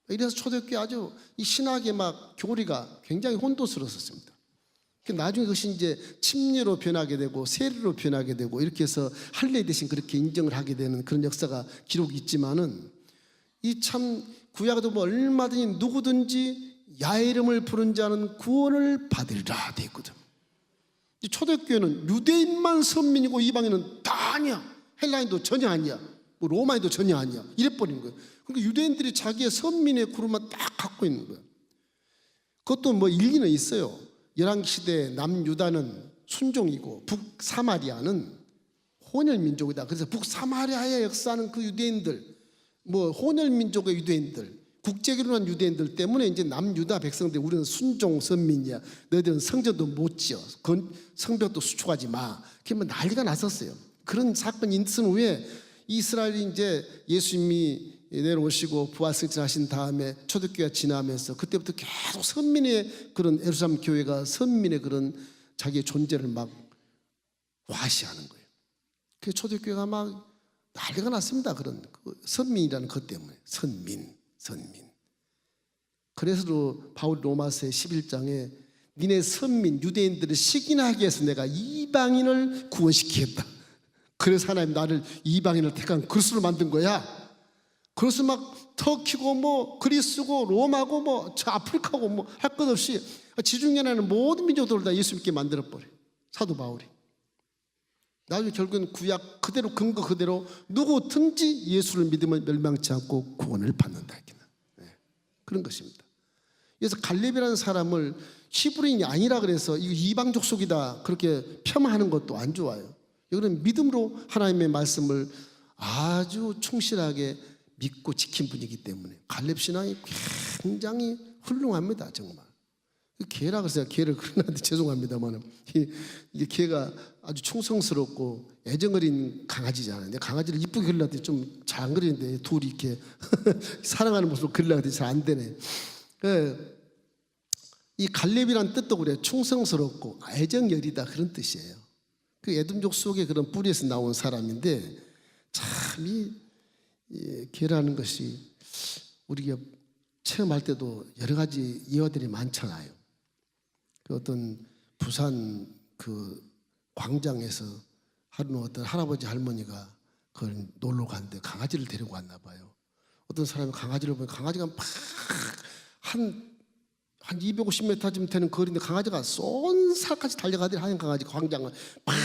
이래서 초대교회 아주 이 신학의 막 교리가 굉장히 혼돈스러웠습니다. 나중에 그것이 이제 침례로 변하게 되고 세례로 변하게 되고 이렇게 해서 할례 대신 그렇게 인정을 하게 되는 그런 역사가 기록이 있지만은 이 참 구약에도 뭐 얼마든지 누구든지 야의 이름을 부른 자는 구원을 받으리라 되어 있거든. 초대교회는 유대인만 선민이고 이방인은 다 아니야. 헬라인도 전혀 아니야. 뭐 로마인도 전혀 아니야. 이래버리는 거예요. 그러니까 유대인들이 자기의 선민의 그룹만 딱 갖고 있는 거예요. 그것도 뭐 일리는 있어요. 열왕시대 남유다는 순종이고 북사마리아는 혼혈민족이다. 그래서 북사마리아에 역사하는 그 유대인들, 뭐 혼혈민족의 유대인들, 국제결혼한 유대인들 때문에 이제 남유다 백성들 우리는 순종 선민이야. 너희들은 성전도 못 지어. 성벽도 수축하지 마. 그러면 난리가 났었어요. 그런 사건이 있은 후에 이스라엘이 이제 예수님이 내려오시고 부활승천하신 다음에 초대교회가 지나면서 그때부터 계속 선민의 그런 예루살렘 교회가 선민의 그런 자기의 존재를 막 과시하는 거예요. 그래서 초대교회가 막 난리가 났습니다. 그런 그 선민이라는 것 때문에 선민. 그래서 바울 로마서 11장에 니네 선민 유대인들을 시기나게 해서 내가 이방인을 구원시키겠다. 그래서 하나님 나를 이방인을 택한 그리스도로 만든 거야. 그래서 막 터키고 뭐 그리스고 로마고 뭐 저 아프리카고 뭐 할 것 없이 지중해에는 모든 민족들을 다 예수 믿게 만들어버려. 사도 바울이. 나중에 결국은 구약 그대로 근거 그대로 누구든지 예수를 믿으면 멸망치 않고 구원을 받는다. 그런 것입니다. 그래서 갈렙이라는 사람을 히브리인이 아니라 그래서 이거 이방 족속이다 그렇게 폄하하는 것도 안 좋아요. 이거는 믿음으로 하나님의 말씀을 아주 충실하게 믿고 지킨 분이기 때문에 갈렙 신앙이 굉장히 훌륭합니다. 정말. 개라 그래서 개를 그러는데 죄송합니다만 이게 개가 아주 충성스럽고 애정어린 강아지잖아요. 근데 강아지를 이쁘게 그리려고 좀 잘 안 그리는데 둘이 이렇게 사랑하는 모습을 그리려고 잘 안 되네. 이 갈렙이란 뜻도 그래요. 충성스럽고 애정여리다 그런 뜻이에요. 그 에돔족 속의 그런 뿌리에서 나온 사람인데 참 이 개라는 것이 우리가 체험할 때도 여러 가지 예화들이 많잖아요. 그 어떤 부산 그 광장에서 하루는 어떤 할아버지 할머니가 그걸 놀러 갔는데 강아지를 데리고 왔나 봐요. 어떤 사람이 강아지를 보면 강아지가 막 한 250m쯤 되는 거리인데 강아지가 쏜살같이 달려가더니 하얀 강아지 광장을 막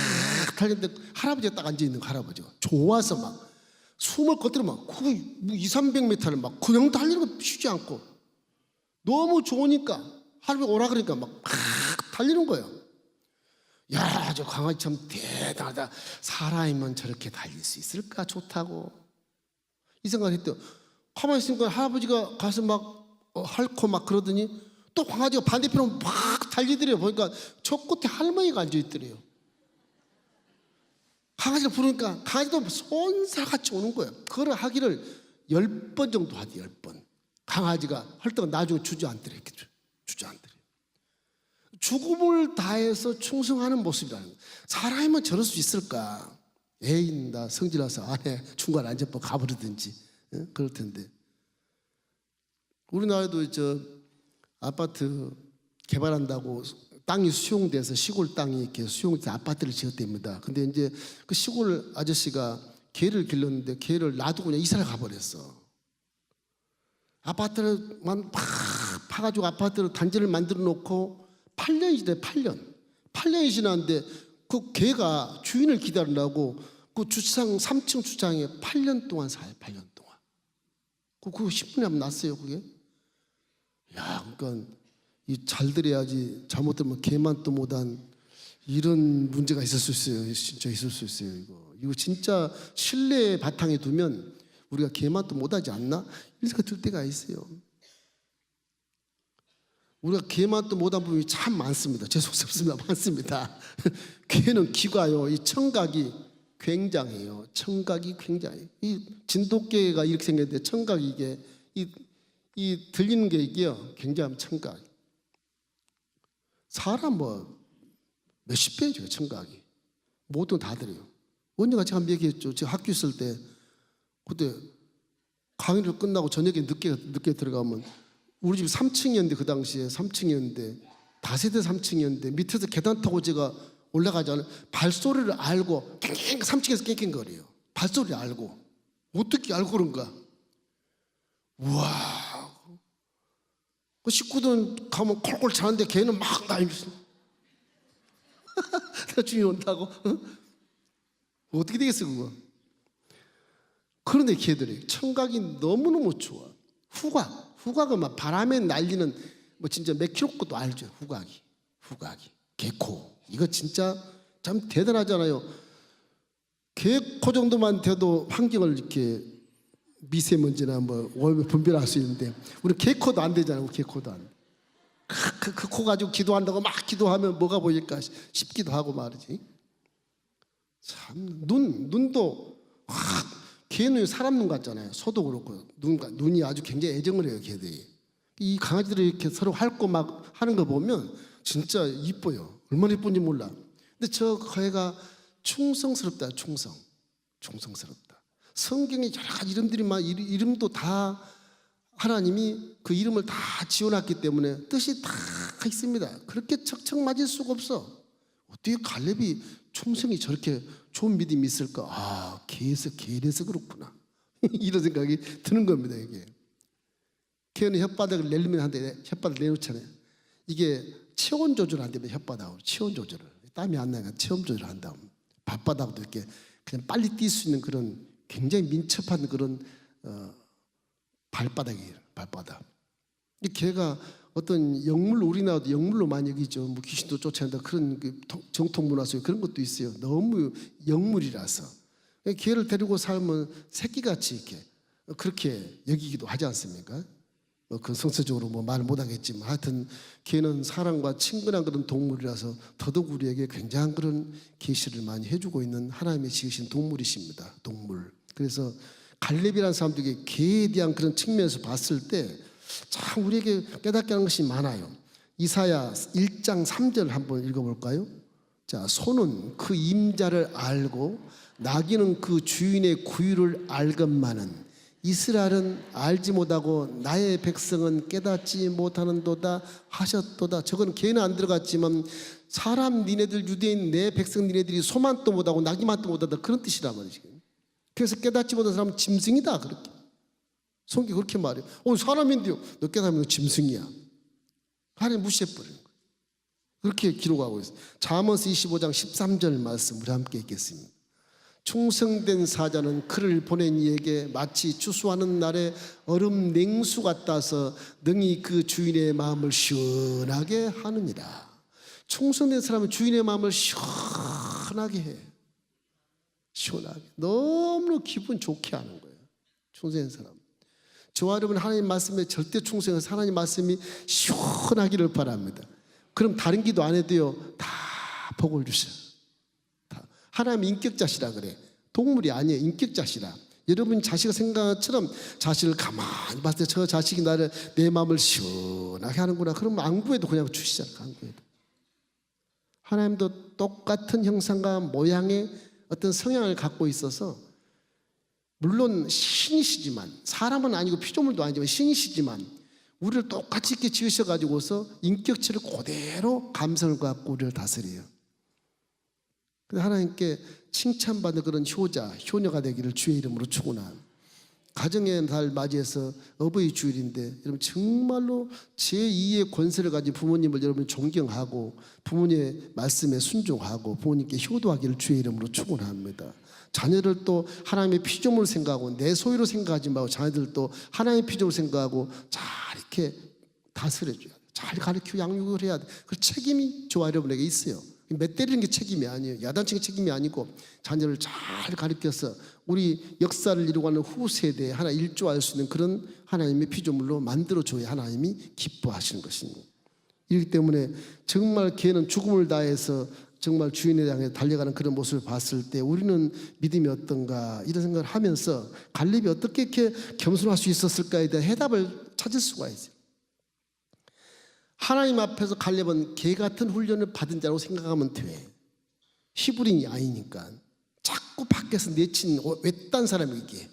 달렸는데 할아버지가 딱 앉아있는 거, 할아버지가 좋아서 막 숨을 거들어 막 200~300m를 막 그냥 달리는 거 쉬지 않고 너무 좋으니까 할아버지 오라 그러니까 막 달리는 거예요. 야, 저 강아지 참 대단하다. 사람이면 저렇게 달릴 수 있을까? 좋다고 이 생각을 했대요. 가만히 있으니까 할아버지가 가서 막 핥고 막 그러더니 또 강아지가 반대편으로 막 달리더래요. 보니까 저 끝에 할머니가 앉아있더래요. 강아지를 부르니까 강아지도 손살같이 오는 거예요. 그걸 하기를 10번 정도 하대. 10번. 강아지가 헐떡 나중에 주저앉더래요. 주저앉더래요. 죽음을 다해서 충성하는 모습이라는 거예요. 사람이면 저럴 수 있을까? 애인다 성질나서 아내 중간에 앉아서 가버리든지 그럴 텐데. 우리나라도 저 아파트 개발한다고 땅이 수용돼서 시골 땅이 이렇게 수용돼서 아파트를 지었답니다. 근데 이제 그 시골 아저씨가 개를 길렀는데 개를 놔두고 그냥 이사를 가버렸어. 아파트를만 팍 파가지고 아파트를 단지를 만들어 놓고 8년이 지났대. 8년이 지났는데 그 개가 주인을 기다리려고 그 주차장 3층 주차장에 8년 동안 살아요. 8년 동안. 그거 10분에 한번 났어요. 그게. 야, 그러니까 이 잘 들어야지 잘못되면 개만 또 못한 이런 문제가 있을 수 있어요. 진짜 있을 수 있어요. 이거 진짜 신뢰 바탕에 두면 우리가 개만 또 못하지 않나? 이런 생각 들 때가 있어요. 우리가 개만 또 못한 부분이 참 많습니다. 죄송스럽습니다. 많습니다. 개는 귀가요. 이 청각이 굉장해요. 청각이 굉장해요. 이 진돗개가 이렇게 생겼는데 청각이 이게 이 들리는 게 이게요. 굉장한 청각. 사람 뭐 몇십 배죠. 청각이. 모든 다 들어요. 언제가 제가 한번 얘기했죠. 제가 학교 있을 때 그때 강의를 끝나고 저녁에 늦게 들어가면 우리 집 3층이었는데 그 당시에 3층이었는데 다세대 3층이었는데 밑에서 계단 타고 제가 올라가자면 발소리를 알고 3층에서 깽깽거려요. 발소리를 알고. 어떻게 알고 그런가? 우와. 그 식구들은 가면 콜콜 자는데 걔는 막 날면서 나중에 온다고? 어떻게 되겠어 그거? 그런데 걔들이 청각이 너무너무 좋아. 후각은 막 바람에 날리는 뭐 진짜 몇 킬로 것도 알죠. 후각이 개코 이거 진짜 참 대단하잖아요. 개코 정도만 돼도 환경을 이렇게 미세먼지나 뭐 분별할 수 있는데 우리 개코도 안 되잖아요. 개코도 안 돼. 그 코 가지고 기도한다고 막 기도하면 뭐가 보일까 싶기도 하고 말이지. 참 눈도 개 눈이 사람 눈 같잖아요. 소도 그렇고 눈이 아주 굉장히 애정을 해요. 개들이. 이 강아지들이 이렇게 서로 핥고 막 하는 거 보면 진짜 이뻐요. 얼마나 이쁜지 몰라. 근데 저 개가 충성스럽다. 충성스럽다. 성경에 여러 가지 이름들이 막 이름도 다 하나님이 그 이름을 다 지어놨기 때문에 뜻이 다 있습니다. 그렇게 척척 맞을 수가 없어. 어떻게 갈렙이 충성이 저렇게 좋은 믿음이 있을까? 아, 개에서 그렇구나. 이런 생각이 드는 겁니다. 이게 개는 혓바닥을 내리면 한데 혓바닥을 내놓잖아요. 이게 체온 조절을 한다면 혓바닥으로 체온 조절을 땀이 안 나니까 체온 조절을 한다. 발바닥도 이렇게 그냥 빨리 뛸 수 있는 그런 굉장히 민첩한 그런 발바닥이에요. 발바닥. 이 개가 어떤 영물 우리나라도 영물로 많이 여기죠. 뭐 귀신도 쫓아낸다 그런 그 정통 문화 속에 그런 것도 있어요. 너무 영물이라서 개를 데리고 살면 새끼같이 이렇게 그렇게 여기기도 하지 않습니까? 그 성서적으로 뭐 말을 못하겠지만 하여튼 개는 사람과 친근한 그런 동물이라서 더더욱 우리에게 굉장한 그런 계시를 많이 해주고 있는 하나님의 지으신 동물이십니다. 동물. 그래서 갈렙이라는 사람들에게 개에 대한 그런 측면에서 봤을 때 참 우리에게 깨닫게 하는 것이 많아요. 이사야 1장 3절 한번 읽어볼까요? 자, 소는 그 임자를 알고 나귀는 그 주인의 구유를 알건만은 이스라엘은 알지 못하고 나의 백성은 깨닫지 못하는도다 하셨도다. 저건 개는 안 들어갔지만 사람 니네들 유대인 내 백성 니네들이 소만도 못하고 나기만도 못하다 그런 뜻이란 말이지. 그래서 깨닫지 못한 사람은 짐승이다 그렇게 성경이 그렇게 말해요. 사람인데요 너 깨닫으면 너 짐승이야. 하나님 무시해버리는 거예요. 그렇게 기록하고 있어요. 잠언스 25장 13절 말씀 우리 함께 읽겠습니다. 충성된 사자는 그를 보낸 이에게 마치 추수하는 날에 얼음 냉수 같아서 능히 그 주인의 마음을 시원하게 하느니라. 충성된 사람은 주인의 마음을 시원하게 해. 시원하게. 너무 기분 좋게 하는 거예요. 충성된 사람. 저와 여러분 하나님 말씀에 절대 충성해서 하나님 말씀이 시원하기를 바랍니다. 그럼 다른 기도 안 해도요 다 복을 주셔요. 하나님 인격자시라 그래. 동물이 아니에요. 인격자시라. 여러분 자식을 생각한 것처럼 자식을 가만히 봤을 때 저 자식이 나를 내 마음을 시원하게 하는구나. 그러면 안 구해도 그냥 주시잖아요. 안 구해도. 하나님도 똑같은 형상과 모양의 어떤 성향을 갖고 있어서 물론 신이시지만 사람은 아니고 피조물도 아니지만 신이시지만 우리를 똑같이 이렇게 지으셔가지고서 인격체를 그대로 감성을 갖고 우리를 다스려요. 그래서 하나님께 칭찬받는 그런 효자, 효녀가 되기를 주의 이름으로 축원합니다. 가정의 날 맞이해서 어버이 주일인데 여러분 정말로 제2의 권세를 가진 부모님을 여러분 존경하고 부모님의 말씀에 순종하고 부모님께 효도하기를 주의 이름으로 축원합니다. 자녀를 또 하나님의 피조물로 생각하고 내 소유로 생각하지 말고 자녀들도 하나님의 피조물로 생각하고 잘 이렇게 다스려줘야 돼. 잘 가르치고 양육을 해야 돼. 그 책임이 저와 여러분에게 있어요. 몇 때리는 게 책임이 아니에요. 야단치는 책임이 아니고 자녀를 잘 가르쳐서 우리 역사를 이루어가는 후세대에 하나 일조할 수 있는 그런 하나님의 피조물로 만들어줘야 하나님이 기뻐하시는 것입니다. 이렇기 때문에 정말 걔는 죽음을 다해서 정말 주인에 향해 달려가는 그런 모습을 봤을 때 우리는 믿음이 어떤가 이런 생각을 하면서 갈렙이 어떻게 이렇게 겸손할 수 있었을까에 대한 해답을 찾을 수가 있어요. 하나님 앞에서 갈렙은 개 같은 훈련을 받은 자라고 생각하면 돼. 히브리인이 아니니까 자꾸 밖에서 내친 외딴 사람이 이게.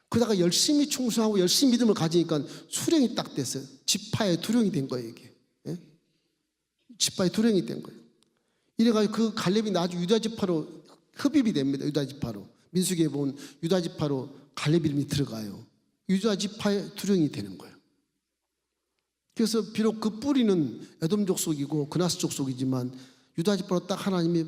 그러다가 열심히 충성하고 열심히 믿음을 가지니까 수령이 딱 됐어요. 지파의 두령이 된 거예요 이게. 예? 지파의 두령이 된 거예요. 이래가지고 그 갈렙이 나중에 유다 지파로 흡입이 됩니다. 유다 지파로. 민수기에 보면 유다 지파로 갈렙 이름이 들어가요. 유다 지파의 두령이 되는 거예요. 그래서 비록 그 뿌리는 에돔 족속이고 그나스 족속이지만 유다 지파로 딱 하나님이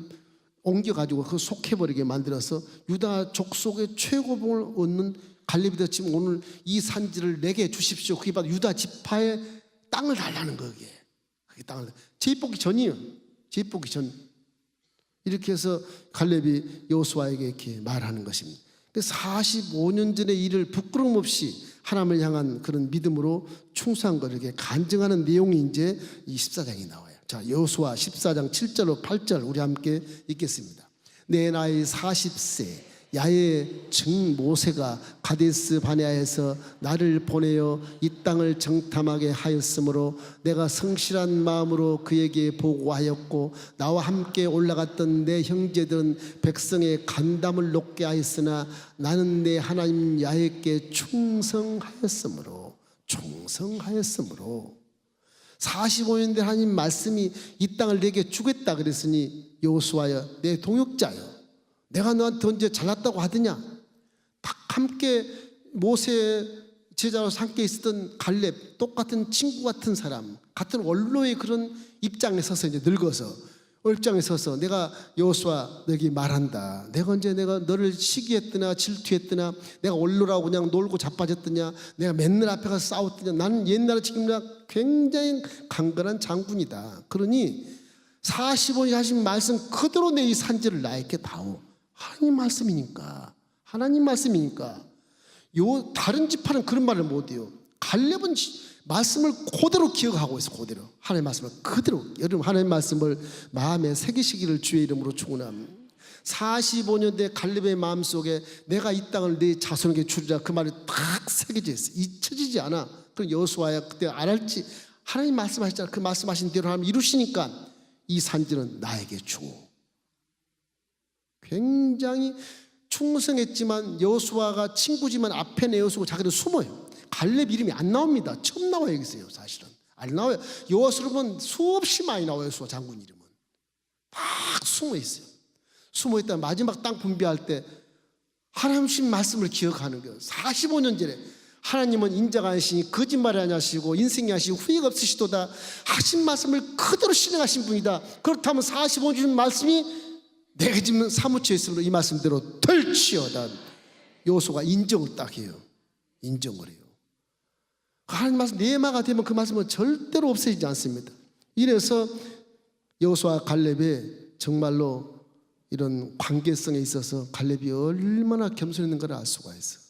옮겨가지고 그 속해버리게 만들어서 유다 족속의 최고봉을 얻는 갈렙이 되었지만 오늘 이 산지를 내게 주십시오. 그게 바로 유다 지파의 땅을 달라는 거예요. 그게 땅을 제입복이 전이에요. 제입복이 전. 이렇게 해서 갈렙이 여호수아에게 이렇게 말하는 것입니다. 45년 전의 일을 부끄러움 없이 하나님을 향한 그런 믿음으로 충성한 것을 이렇게 간증하는 내용이 이제 이 14장에 나와요. 자, 여호수아 14장 7절로 8절 우리 함께 읽겠습니다. 내 나이 40세 야의 증 모세가 가데스 바네아에서 나를 보내어 이 땅을 정탐하게 하였으므로 내가 성실한 마음으로 그에게 보고하였고 나와 함께 올라갔던 내 형제들은 백성의 간담을 높게 하였으나 나는 내 하나님 야훼께 충성하였으므로 45년 된 하나님 말씀이 이 땅을 내게 주겠다 그랬으니 여호수아여 내 동역자여 내가 너한테 언제 잘났다고 하더냐. 딱 함께 모세 제자로서 함께 있었던 갈렙 똑같은 친구 같은 사람 같은 원로의 그런 입장에 서서 이제 늙어서 입장에 서서 내가 여호수아 너에게 말한다. 내가 언제 내가 너를 시기했더나 질투했더나 내가 원로라고 그냥 놀고 자빠졌더냐 내가 맨날 앞에 가서 싸웠더냐. 나는 옛날에 지금이나 굉장히 강건한 장군이다. 그러니 45년 하신 말씀 그대로 내 이 산지를 나에게 다오. 하나님 말씀이니까 요 다른 지파는 그런 말을 못해요. 갈렙은 말씀을 그대로 기억하고 있어. 그대로 하나님 말씀을 그대로. 여러분 하나님 말씀을 마음에 새기시기를 주의 이름으로 축원합니다. 45년 대 갈렙의 마음속에 내가 이 땅을 내 자손에게 주리라 그 말이 딱 새겨져 있어. 잊혀지지 않아. 그럼 여호수아야 그때 안 할지 하나님 말씀하셨잖아. 그 말씀하신 대로 하나님 이루시니까 이 산지는 나에게 주고. 굉장히 충성했지만 여호수아가 친구지만 앞에 내어서고 자기도 숨어요. 갈렙 이름이 안 나옵니다. 처음 나와요 여기서요. 사실은 안 나와요. 여호수아는 수없이 많이 나와요. 여호수아 장군 이름은 막 숨어 있어요. 숨어 있다 마지막 땅 분배할 때 하나님 말씀을 기억하는 거예요. 45년 전에 하나님은 인자가 아니시니 거짓말이 아니하시고 인생이 하시고 후회가 없으시도다 하신 말씀을 그대로 실행하신 분이다. 그렇다면 45년 말씀이 내가 지금 사무처에 있으므로 이 말씀대로 될지어다. 여호수아가 인정을 딱 해요. 인정을 해요. 하나님 말씀 내마가 되면 그 말씀은 절대로 없어지지 않습니다. 이래서 여호수아 갈렙의 정말로 이런 관계성에 있어서 갈렙이 얼마나 겸손했는 걸 알 수가 있어요.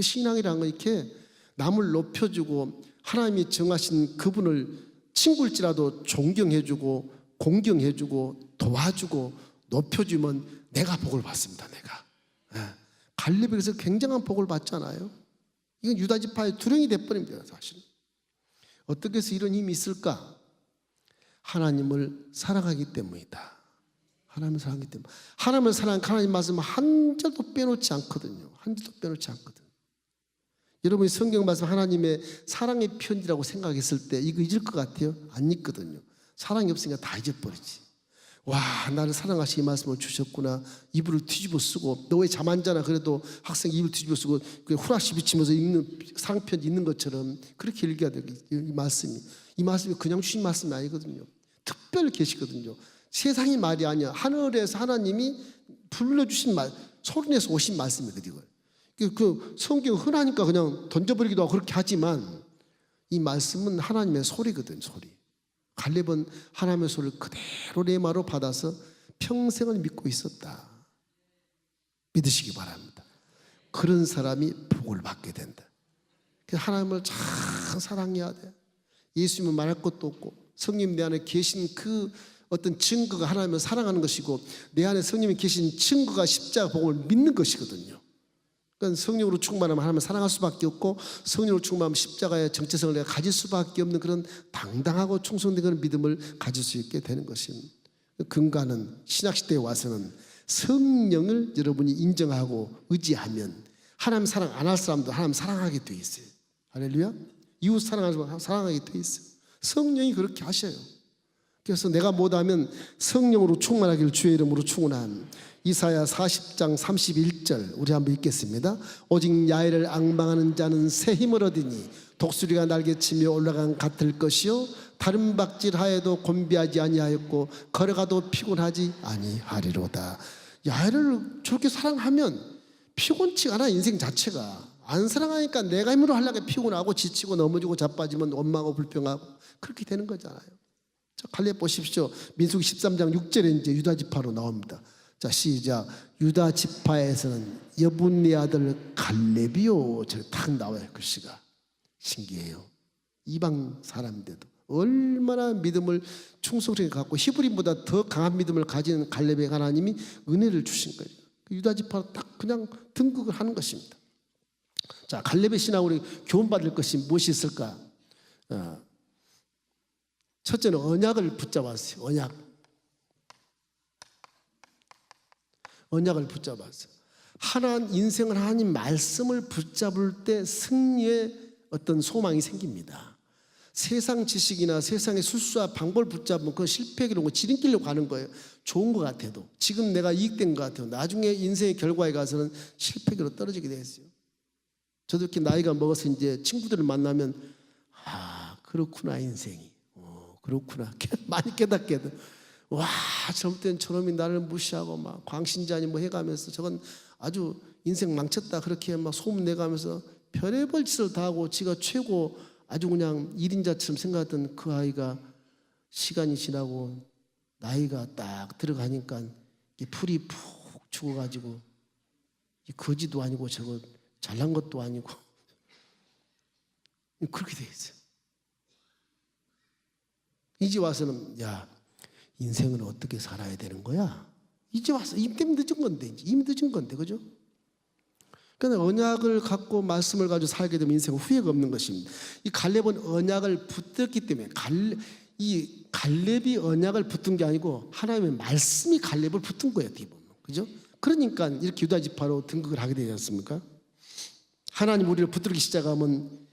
신앙이라는 건 이렇게 남을 높여주고 하나님이 정하신 그분을 친구일지라도 존경해주고 공경해주고 도와주고 높여주면 내가 복을 받습니다. 내가 갈렙에게서 굉장한 복을 받잖아요. 이건 유다 지파의 두령이 돼버립니다. 사실 어떻게 해서 이런 힘이 있을까? 하나님을 사랑하기 때문이다. 하나님을 사랑하기 때문에 하나님을 사랑하는 하나님 말씀 한 절도 빼놓지 않거든요. 한 절도 빼놓지 않거든. 여러분이 성경 말씀 하나님의 사랑의 편지라고 생각했을 때 이거 잊을 것 같아요? 안 잊거든요. 사랑이 없으니까 다 잊어버리지. 와, 나를 사랑하시 이 말씀을 주셨구나. 이불을 뒤집어 쓰고 너 왜 잠 안 자나 그래도 학생 이불 뒤집어 쓰고 후라시 비치면서 읽는 사랑편지 읽는 것처럼 그렇게 읽어야 돼요. 이 말씀이 그냥 주신 말씀이 아니거든요. 특별히 계시거든요. 세상의 말이 아니야. 하늘에서 하나님이 불러주신 말, 소리내서 오신 말씀이거든요. 그 성경 흔하니까 그냥 던져버리기도 하고 그렇게 하지만 이 말씀은 하나님의 소리거든. 소리. 갈렙은 하나님의 소리를 그대로 레마로 받아서 평생을 믿고 있었다. 믿으시기 바랍니다. 그런 사람이 복을 받게 된다. 하나님을 참 사랑해야 돼. 예수님은 말할 것도 없고 성님 내 안에 계신 그 어떤 증거가 하나님을 사랑하는 것이고 내 안에 성령이 계신 증거가 십자가 복음을 믿는 것이거든요. 그러니까 성령으로 충만하면 하나님을 사랑할 수밖에 없고 성령으로 충만하면 십자가의 정체성을 내가 가질 수밖에 없는 그런 당당하고 충성된 그런 믿음을 가질 수 있게 되는 것입니다. 근간은 신약시대에 와서는 성령을 여러분이 인정하고 의지하면 하나님 사랑 안 할 사람도 하나님 사랑하게 돼 있어요. 할렐루야. 이웃 사랑하는 사람 사랑하게 돼 있어요. 성령이 그렇게 하셔요. 그래서 내가 못하면 성령으로 충만하기를 주의 이름으로 축원함. 이사야 40장 31절 우리 한번 읽겠습니다. 오직 야훼를 앙망하는 자는 새 힘을 얻으니 독수리가 날개치며 올라간 같을 것이요 다른 박질하여도 곤비하지 아니하였고 걸어가도 피곤하지 아니하리로다. 야훼를 저렇게 사랑하면 피곤치가 않아. 인생 자체가 안 사랑하니까 내가 힘으로 하려고 피곤하고 지치고 넘어지고 자빠지면 원망하고 불평하고 그렇게 되는 거잖아요. 자, 갈렙 보십시오. 민수기 13장 6절에 이제 유다 지파로 나옵니다. 자, 시작. 유다 지파에서는 여분네 아들 갈렙이요. 저기 딱 나와요. 글씨가 신기해요. 이방 사람인데도 얼마나 믿음을 충성스럽게 갖고 히브리보다 더 강한 믿음을 가진 갈렙의 하나님이 은혜를 주신 거예요. 유다 지파로 딱 그냥 등극을 하는 것입니다. 자, 갈렙의 신앙으로 교훈받을 것이 무엇이 있을까? 첫째는 언약을 붙잡았어요. 언약을 붙잡았어요. 인생을 하나님 말씀을 붙잡을 때 승리의 어떤 소망이 생깁니다. 세상 지식이나 세상의 술수와 방법을 붙잡으면 그건 실패기로 지름길로 가는 거예요. 좋은 것 같아도 지금 내가 이익된 것 같아요. 나중에 인생의 결과에 가서는 실패기로 떨어지게 되었어요. 저도 이렇게 나이가 먹어서 이제 친구들을 만나면 그렇구나 인생이. 그렇구나. 많이 깨닫게 돼. 와, 젊을 땐 저놈이 나를 무시하고 막 광신자니 뭐 해가면서 저건 아주 인생 망쳤다 그렇게 막 소문 내가면서 별의별 짓을 다 하고 지가 최고 아주 그냥 일인자처럼 생각했던 그 아이가 시간이 지나고 나이가 딱 들어가니까 풀이 푹 죽어가지고 거지도 아니고 저거 잘난 것도 아니고 그렇게 돼 있어요. 이제 와서는 야 인생은 어떻게 살아야 되는 거야? 이제 와서 이미 늦은 건데 이미 늦은 건데 그죠? 그러니까 언약을 갖고 말씀을 가지고 살게 되면 인생은 후회가 없는 것입니다. 이 갈렙은 언약을 붙들기 때문에 이 갈렙이 언약을 붙은 게 아니고 하나님의 말씀이 갈렙을 붙은 거예요. 어떻게 보면 그죠? 그러니까 이렇게 유다 지파로 등극을 하게 되지 않습니까? 하나님 우리를 붙들기 시작하면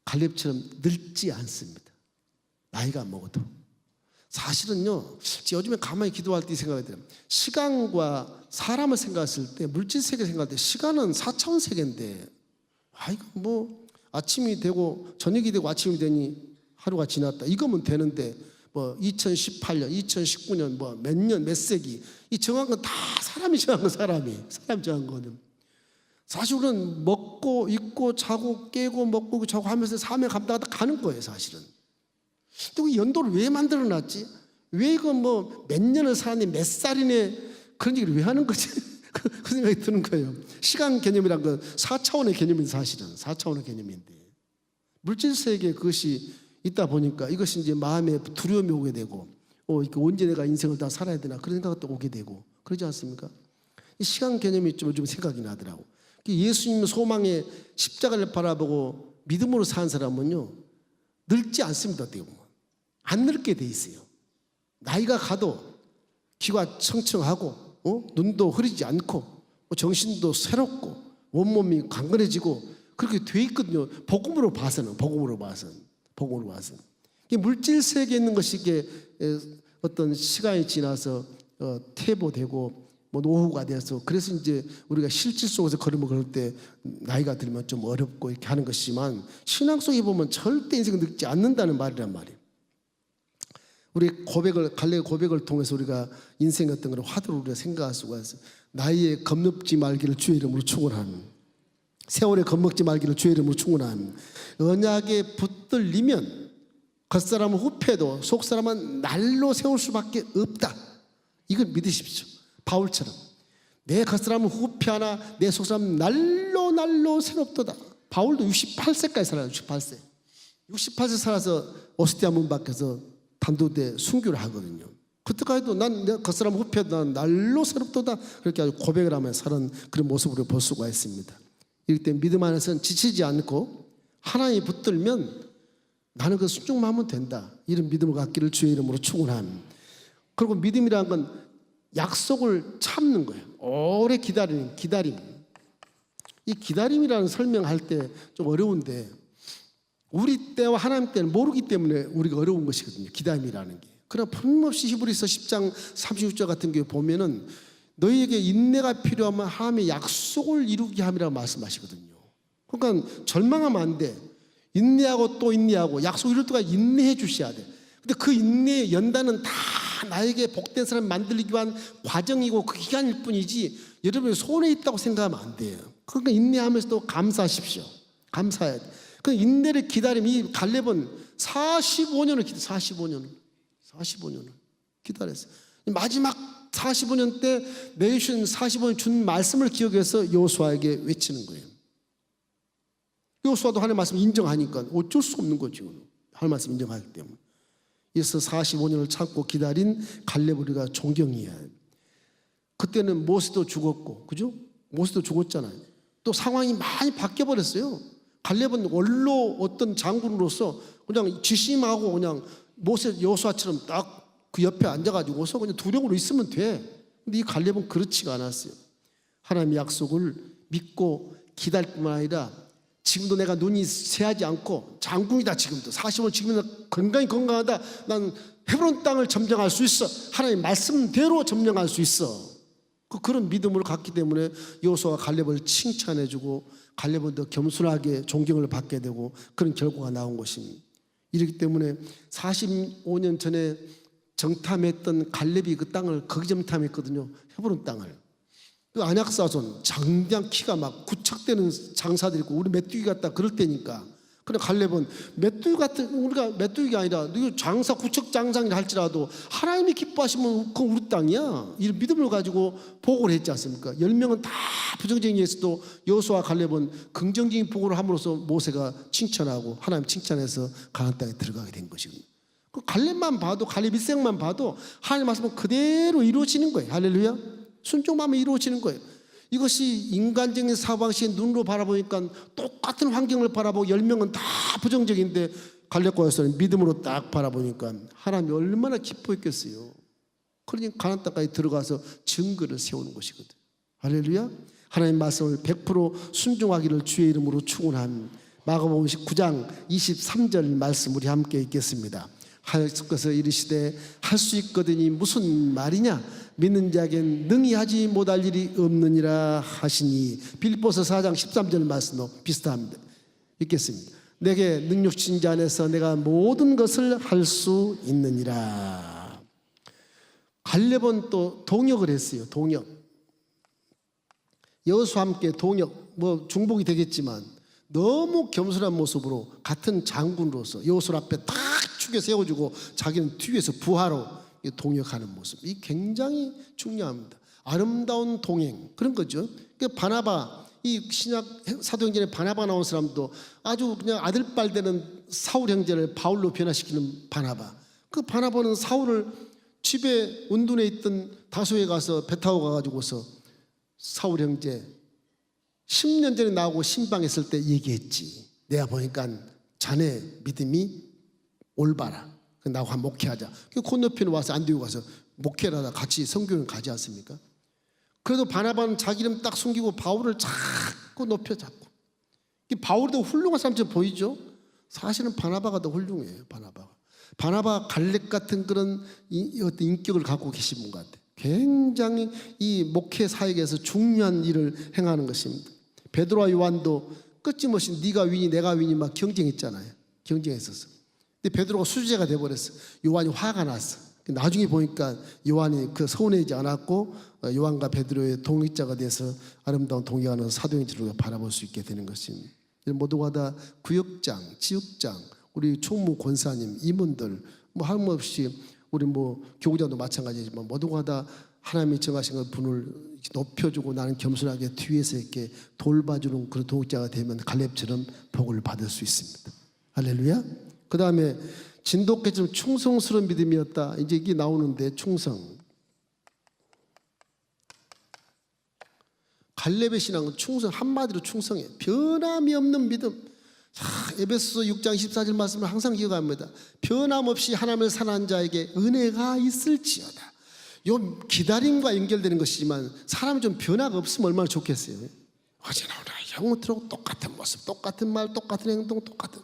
갈렙처럼 늙지 않습니다. 나이가 먹어도. 사실은요, 요즘에 가만히 기도할 때 생각이 들어요. 시간과 사람을 생각했을 때, 물질 세계 생각할 때 시간은 4차원 세계인데, 이거 뭐 아침이 되고 저녁이 되고 아침이 되니 하루가 지났다. 이거면 되는데 뭐 2018년, 2019년 뭐 몇 년, 몇 세기 이 정한 건 다 사람이 정한 건 사람이 정한 거는. 사실 우리는 먹고 입고 자고 깨고 먹고 자고 하면서 삶에 감당하다 가는 거예요, 사실은. 근데 연도를 왜 만들어놨지? 왜 이거 뭐 몇 년을 사니 몇 살이네 그런 얘기를 왜 하는 거지? 그 생각이 드는 거예요. 시간 개념이란 건 4차원의 개념인데 사실은 4차원의 개념인데 물질 세계에 그것이 있다 보니까 이것이 이제 마음에 두려움이 오게 되고 언제 내가 인생을 다 살아야 되나 그런 생각도 오게 되고 그러지 않습니까? 이 시간 개념이 좀 요즘 생각이 나더라고. 예수님 소망의 십자가를 바라보고 믿음으로 산 사람은요 늙지 않습니다. 어떻게 보면 안 늙게 돼 있어요. 나이가 가도 귀가 청청하고 눈도 흐리지 않고 정신도 새롭고 온몸이 강건해지고 그렇게 돼 있거든요. 복음으로 봐서는 이게 물질 세계에 있는 것이 이게 어떤 시간이 지나서 퇴보되고 뭐 노후가 돼서 그래서 이제 우리가 실질 속에서 걸음을 걸을 때 나이가 들면 좀 어렵고 이렇게 하는 것이지만 신앙 속에 보면 절대 인생을 늙지 않는다는 말이란 말이에요. 우리 갈렙의 고백을 통해서 우리가 인생 같은 걸 화두로 우리가 생각할 수가 있어요. 나이에 겁먹지 말기를 주의 이름으로 축원하는, 세월에 겁먹지 말기를 주의 이름으로 축원하는, 언약에 붙들리면 겉사람은 후패도 속사람은 날로 세울 수밖에 없다. 이걸 믿으십시오. 바울처럼 내 겉사람은 후패하나 내 속사람은 날로 새롭도다. 바울도 68세까지 살아요. 68세 살아서 오스티아 문 밖에서 단도대 순교를 하거든요. 그때까지도 난 내 겉사람 후패도 난 날로 새롭도다. 그렇게 아주 고백을 하면서 사는 그런 모습으로 볼 수가 있습니다. 이럴 때 믿음 안에서는 지치지 않고 하나님이 붙들면 나는 그 순종만 하면 된다. 이런 믿음을 갖기를 주의 이름으로 축원합니다. 그리고 믿음이라는 건 약속을 참는 거예요. 오래 기다림. 이 기다림이라는 설명할 때 좀 어려운데 우리 때와 하나님 때는 모르기 때문에 우리가 어려운 것이거든요. 기다림이라는 게. 그러나 풀림없이 히브리서 10장 36절 같은 경우 보면은 너희에게 인내가 필요하면 하나님의 약속을 이루게 함이라고 말씀하시거든요. 그러니까 절망하면 안 돼. 인내하고 또 인내하고 약속 이룰 때까지 인내해 주셔야 돼. 근데 그 인내의 연단은 다 나에게 복된 사람 만들기 위한 과정이고 그 기간일 뿐이지 여러분의 손에 있다고 생각하면 안 돼요. 그러니까 인내하면서도 감사하십시오. 감사해야 돼. 그 인내를 기다리면 이 갈렙은 45년을 45년을 기다렸어요. 마지막 45년 때 내주신 45년 준 말씀을 기억해서 여호수아에게 외치는 거예요. 여호수아도 하나님의 말씀을 인정하니까 어쩔 수 없는 거죠. 하나님의 말씀을 인정하기 때문에. 그래서 45년을 참고 기다린 갈렙을 우리가 존경해야 해요. 그때는 모세도 죽었고, 그죠? 모세도 죽었잖아요. 또 상황이 많이 바뀌어버렸어요. 갈렙은 원로 어떤 장군으로서 그냥 지심하고 그냥 모세 여호수아처럼 딱 그 옆에 앉아가지고서 그냥 두려움으로 있으면 돼. 근데 이 갈렙은 그렇지가 않았어요. 하나님의 약속을 믿고 기다릴 뿐만 아니라 지금도 내가 눈이 새하지 않고 장군이다. 지금도 40월 지금은 건강하다. 난 헤브론 땅을 점령할 수 있어. 하나님 말씀대로 점령할 수 있어. 그런 믿음을 갖기 때문에 여호수아가 갈렙을 칭찬해주고 갈렙은 더 겸손하게 존경을 받게 되고 그런 결과가 나온 것입니다. 이렇기 때문에 45년 전에 정탐했던 갈렙이 그 땅을 거기 정탐했거든요. 헤브론 땅을. 그 안약사손 장대한 키가 막 구척되는 장사들이 있고 우리 메뚜기 같다 그럴 때니까. 그래 갈렙은 메뚜기 같은 우리가 메뚜기가 아니라 장사 구척 장상이라 할지라도 하나님이 기뻐하시면 그건 우리 땅이야. 이런 믿음을 가지고 보고를 했지 않습니까? 10명은 다 부정적인 예수도 여호수아 갈렙은 긍정적인 보고를 함으로써 모세가 칭찬하고 하나님 칭찬해서 가나안 땅에 들어가게 된 것이거든요. 그 갈렙만 봐도 갈렙 일생만 봐도 하나님 말씀은 그대로 이루어지는 거예요. 할렐루야. 순종만 하면 이루어지는 거예요. 이것이 인간적인 사방시의 눈으로 바라보니까 똑같은 환경을 바라보고 10명은 다 부정적인데 갈렙과 여호수아는 믿음으로 딱 바라보니까 하나님이 얼마나 기뻐했겠어요. 그러니 가나안 땅까지 들어가서 증거를 세우는 것이거든. 할렐루야. 하나님 말씀을 100% 순종하기를 주의 이름으로 축원한 마가복음 19장 23절 말씀 우리 함께 읽겠습니다. 하여서 이르시되 할 수 있거든이 무슨 말이냐 믿는 자에겐 능히 하지 못할 일이 없느니라 하시니. 빌립보서 4장 13절 말씀도 비슷합니다. 읽겠습니다. 내게 능력 주신 자 안에서 내가 모든 것을 할 수 있느니라. 갈렙은 또 동역을 했어요. 동역. 여호수아와 함께 동역, 중복이 되겠지만 너무 겸손한 모습으로 같은 장군으로서 여호수아 앞에 딱 축에 세워주고 자기는 뒤에서 부하로 동역하는 모습, 이 굉장히 중요합니다. 아름다운 동행, 그런 거죠. 바나바, 이 신약 사도행전에 바나바 나온 사람도 아주 그냥 아들뻘 되는 사울 형제를 바울로 변화시키는 바나바. 그 바나바는 사울을 집에 운둔에 있던 다소에 가서 배 타고 가가지고서 사울 형제 10년 전에 나오고 신방했을 때 얘기했지. 내가 보니까 자네 믿음이 올바라. 나하고 한 목회하자. 그 건너편에 와서 안 들고 가서 목회를 하다 같이 성교를 가지 않습니까? 그래도 바나바는 자기 이름 딱 숨기고 바울을 자꾸 높여 잡고. 바울이 더 훌륭한 사람처럼 보이죠? 사실은 바나바가 더 훌륭해요. 바나바 갈렙 같은 그런 어떤 인격을 갖고 계신 분 같아요. 굉장히 이 목회 사역에서 중요한 일을 행하는 것입니다. 베드로와 요한도 끊임없이 네가 위니 내가 위니 막 경쟁했잖아요. 경쟁했었어. 근데 베드로가 수제가 돼버렸어. 요한이 화가 났어. 나중에 보니까 요한이 그 서운해지지 않았고 요한과 베드로의 동역자가 돼서 아름다운 동역하는 사도행전을 바라볼 수 있게 되는 것입니다. 모두가 다 구역장, 지역장, 우리 총무 권사님, 임원들 하염없이 우리 교구장도 마찬가지지만 모두가 다 하나님이 정하신 그 분을 높여주고 나는 겸손하게 뒤에서 이렇게 돌봐주는 그런 동역자가 되면 갈렙처럼 복을 받을 수 있습니다. 할렐루야. 그 다음에 진돗개처럼 충성스러운 믿음이었다. 이제 이게 나오는데 충성. 갈렙의 신앙은 충성, 한마디로 충성해. 변함이 없는 믿음. 에베소서 6장 14절 말씀을 항상 기억합니다. 변함없이 하나님을 사랑하는 자에게 은혜가 있을지어다. 요 기다림과 연결되는 것이지만 사람이 좀 변화가 없으면 얼마나 좋겠어요. 어제나 오늘 영원토록 똑같은 모습, 똑같은 말, 똑같은 행동, 똑같은.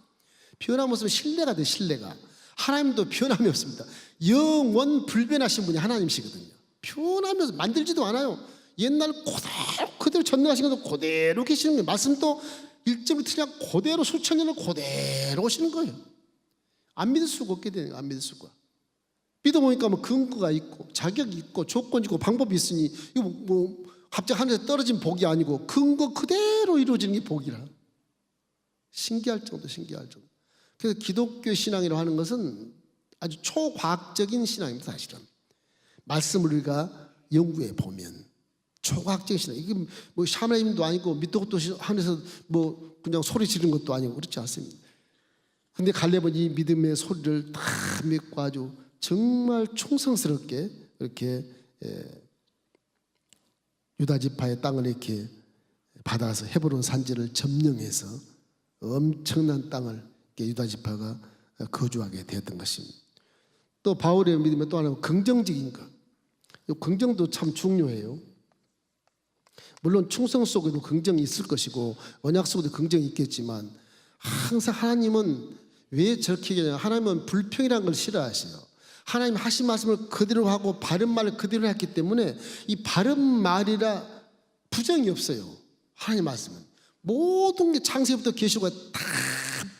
변함 없으면 신뢰가 돼. 신뢰가. 하나님도 변함이 없습니다. 영원 불변하신 분이 하나님이시거든요. 변함이 없어요. 만들지도 않아요. 옛날 그대로 전능하신 것도 그대로 계시는 거예요. 말씀도 1점이 틀리냐 그대로 수천 년을 그대로 오시는 거예요. 안 믿을 수가 없게 되는 거예요. 안 믿을 수가. 믿어보니까 근거가 있고 자격이 있고 조건이 있고 방법이 있으니 이거 갑자기 하늘에서 떨어진 복이 아니고 근거 그대로 이루어지는 게 복이라. 신기할 정도. 그래서 기독교 신앙이라고 하는 것은 아주 초과학적인 신앙입니다. 사실은 말씀을 우리가 연구해 보면 초과학적인 신앙. 이게 샤머니즘도 아니고 밑도 끝도 하늘에서 그냥 소리 지르는 것도 아니고 그렇지 않습니다. 근데 갈렙은 이 믿음의 소리를 다 믿고 아주 정말 충성스럽게 이렇게 유다 지파의 땅을 이렇게 받아서 헤브론 산지를 점령해서 엄청난 땅을 유다 지파가 거주하게 되었던 것입니다. 또 바울의 믿음의 또 하나는 긍정적인 것. 이 긍정도 참 중요해요. 물론 충성 속에도 긍정이 있을 것이고 언약 속에도 긍정이 있겠지만 항상 하나님은 왜 저렇게 얘기하냐. 하나님은 불평이라는 걸 싫어하세요. 하나님 하신 말씀을 그대로 하고 바른 말을 그대로 했기 때문에 이 바른 말이라 부정이 없어요. 하나님 말씀은 모든 게 창세부터 계시가 다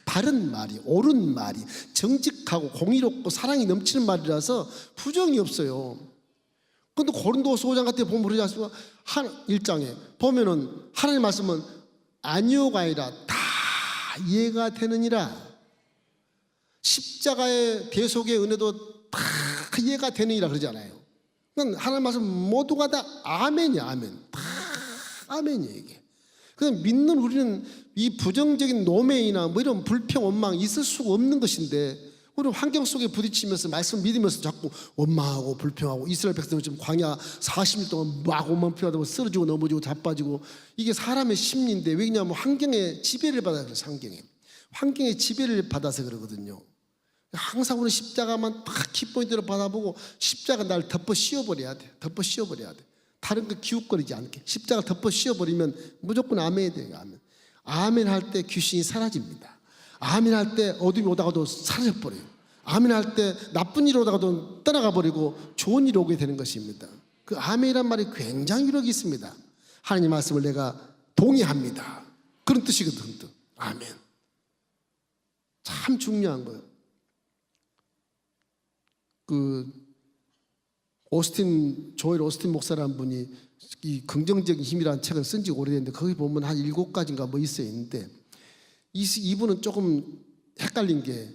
바른 말이, 옳은 말이, 정직하고 공의롭고 사랑이 넘치는 말이라서 부정이 없어요. 근데 고린도서 5장 같은 데 보면 그러지 않습니까? 1장에 보면은 하나님 말씀은 아니오가 아니라 다 이해가 되느니라. 십자가의 대속의 은혜도 다 이해가 되느니라 그러잖아요. 그러니까 하나님 말씀 모두가 다 아멘이야. 아멘. 다 아멘이에요 이게. 그냥 믿는 우리는 이 부정적인 노매이나 이런 불평, 원망 있을 수가 없는 것인데 우리 환경 속에 부딪히면서 말씀 믿으면서 자꾸 원망하고 불평하고 이스라엘 백성은 지금 광야 40일 동안 막 원망표하고 쓰러지고 넘어지고 자빠지고 이게 사람의 심리인데 왜냐하면 환경의 지배를 받아서 그래요. 환경의 지배를 받아서 그러거든요. 항상 우리 십자가만 딱 키포인트로 받아보고 십자가 날 덮어 씌워버려야 돼. 다 다른 거 기웃거리지 않게 십자가 덮어 씌워버리면 무조건 아멘이 돼요. 아멘. 아멘 할 때 귀신이 사라집니다. 아멘 할 때 어둠이 오다가도 사라져버려요. 아멘 할 때 나쁜 일 오다가도 떠나가 버리고 좋은 일이 오게 되는 것입니다. 그 아멘이란 말이 굉장히 위력이 있습니다. 하나님 말씀을 내가 동의합니다. 그런 뜻이거든. 아멘. 참 중요한 거예요. 조엘 오스틴 목사라는 분이 이 긍정적인 힘이라는 책을 쓴 지 오래됐는데 거기 보면 한 7가지인가 뭐 있어요. 있는데 이분은 조금 헷갈린 게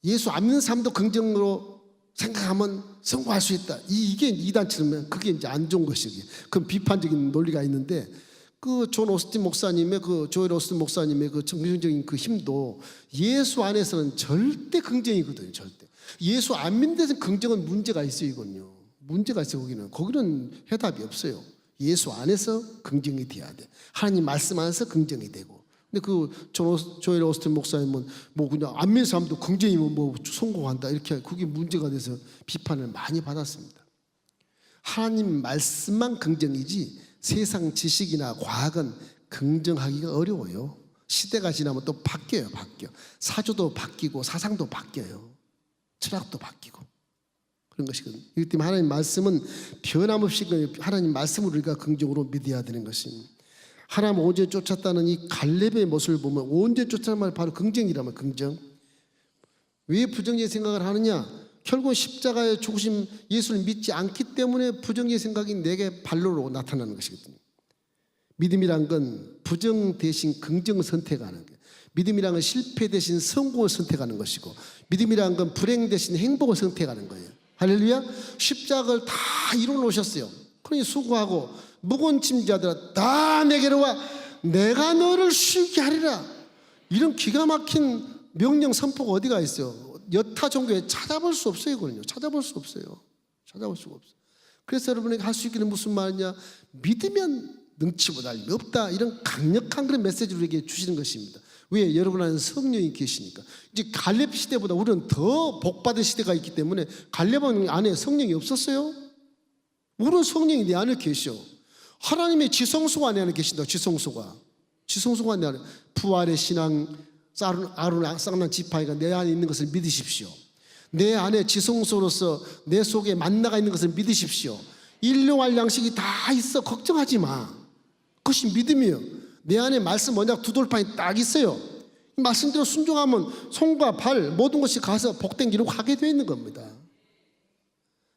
예수 안 믿는 사람도 긍정으로 생각하면 성공할 수 있다. 이게 이단처럼 그게 이제 안 좋은 것이지. 그건 비판적인 논리가 있는데 조엘 오스틴 목사님의 그 긍정적인 그 힘도 예수 안에서는 절대 긍정이거든요. 절대. 예수 안 믿는 데서 긍정은 문제가 있어요. 이건요. 문제가 있어요. 거기는 해답이 없어요. 예수 안에서 긍정이 돼야 돼. 하나님 말씀 안에서 긍정이 되고. 근데 조엘 오스틴 목사님은 뭐 그냥 안 믿는 사람도 긍정이면 뭐 성공한다 이렇게 그게 문제가 돼서 비판을 많이 받았습니다. 하나님 말씀만 긍정이지 세상 지식이나 과학은 긍정하기가 어려워요. 시대가 지나면 또 바뀌어요. 사조도 바뀌고 사상도 바뀌어요. 철학도 바뀌고 그런 것이거든요. 이기 때문에 하나님 말씀은 변함없이 하나님 말씀을 우리가 긍정으로 믿어야 되는 것입니다. 하나님 온전히 쫓았다는 이 갈렙의 모습을 보면 온전히 쫓았다는 말이 바로 긍정이라면 긍정. 왜 부정적인 생각을 하느냐? 결국 십자가의 죽으심 예수를 믿지 않기 때문에 부정적인 생각이 내게 발로로 나타나는 것이거든요. 믿음이란 건 부정 대신 긍정을 선택하는 거예요. 믿음이란 건 실패 대신 성공을 선택하는 것이고 믿음이란 건 불행 대신 행복을 선택하는 거예요. 할렐루야. 십자가를 다 이루어 놓으셨어요. 그러니 수고하고 무거운 짐자들아 다 내게로 와 내가 너를 쉬게 하리라. 이런 기가 막힌 명령 선포가 어디가 있어요. 여타 종교에 찾아볼 수 없어요. 이거는요. 찾아볼 수 없어요. 찾아볼 수가 없어요. 그래서 여러분에게 할 수 있기는 무슨 말이냐. 믿으면 능치보다 할림이 없다. 이런 강력한 그런 메시지를 우리에게 주시는 것입니다. 왜? 여러분 안에 성령이 계시니까. 이제 갈렙 시대보다 우리는 더 복받은 시대가 있기 때문에 갈렙 안에 성령이 없었어요. 우리는 성령이 내 안에 계셔. 하나님의 지성소가 내 안에 계신다. 지성소가 내 안에 부활의 신앙 아론 쌍난 지팡이가 내 안에 있는 것을 믿으십시오. 내 안에 지성소로서 내 속에 만나가 있는 것을 믿으십시오. 일용할 양식이 다 있어. 걱정하지 마. 그것이 믿음이에요. 내 안에 말씀 언약 두 돌판이 딱 있어요. 말씀대로 순종하면 손과 발 모든 것이 가서 복된 길로 가게 되어 있는 겁니다.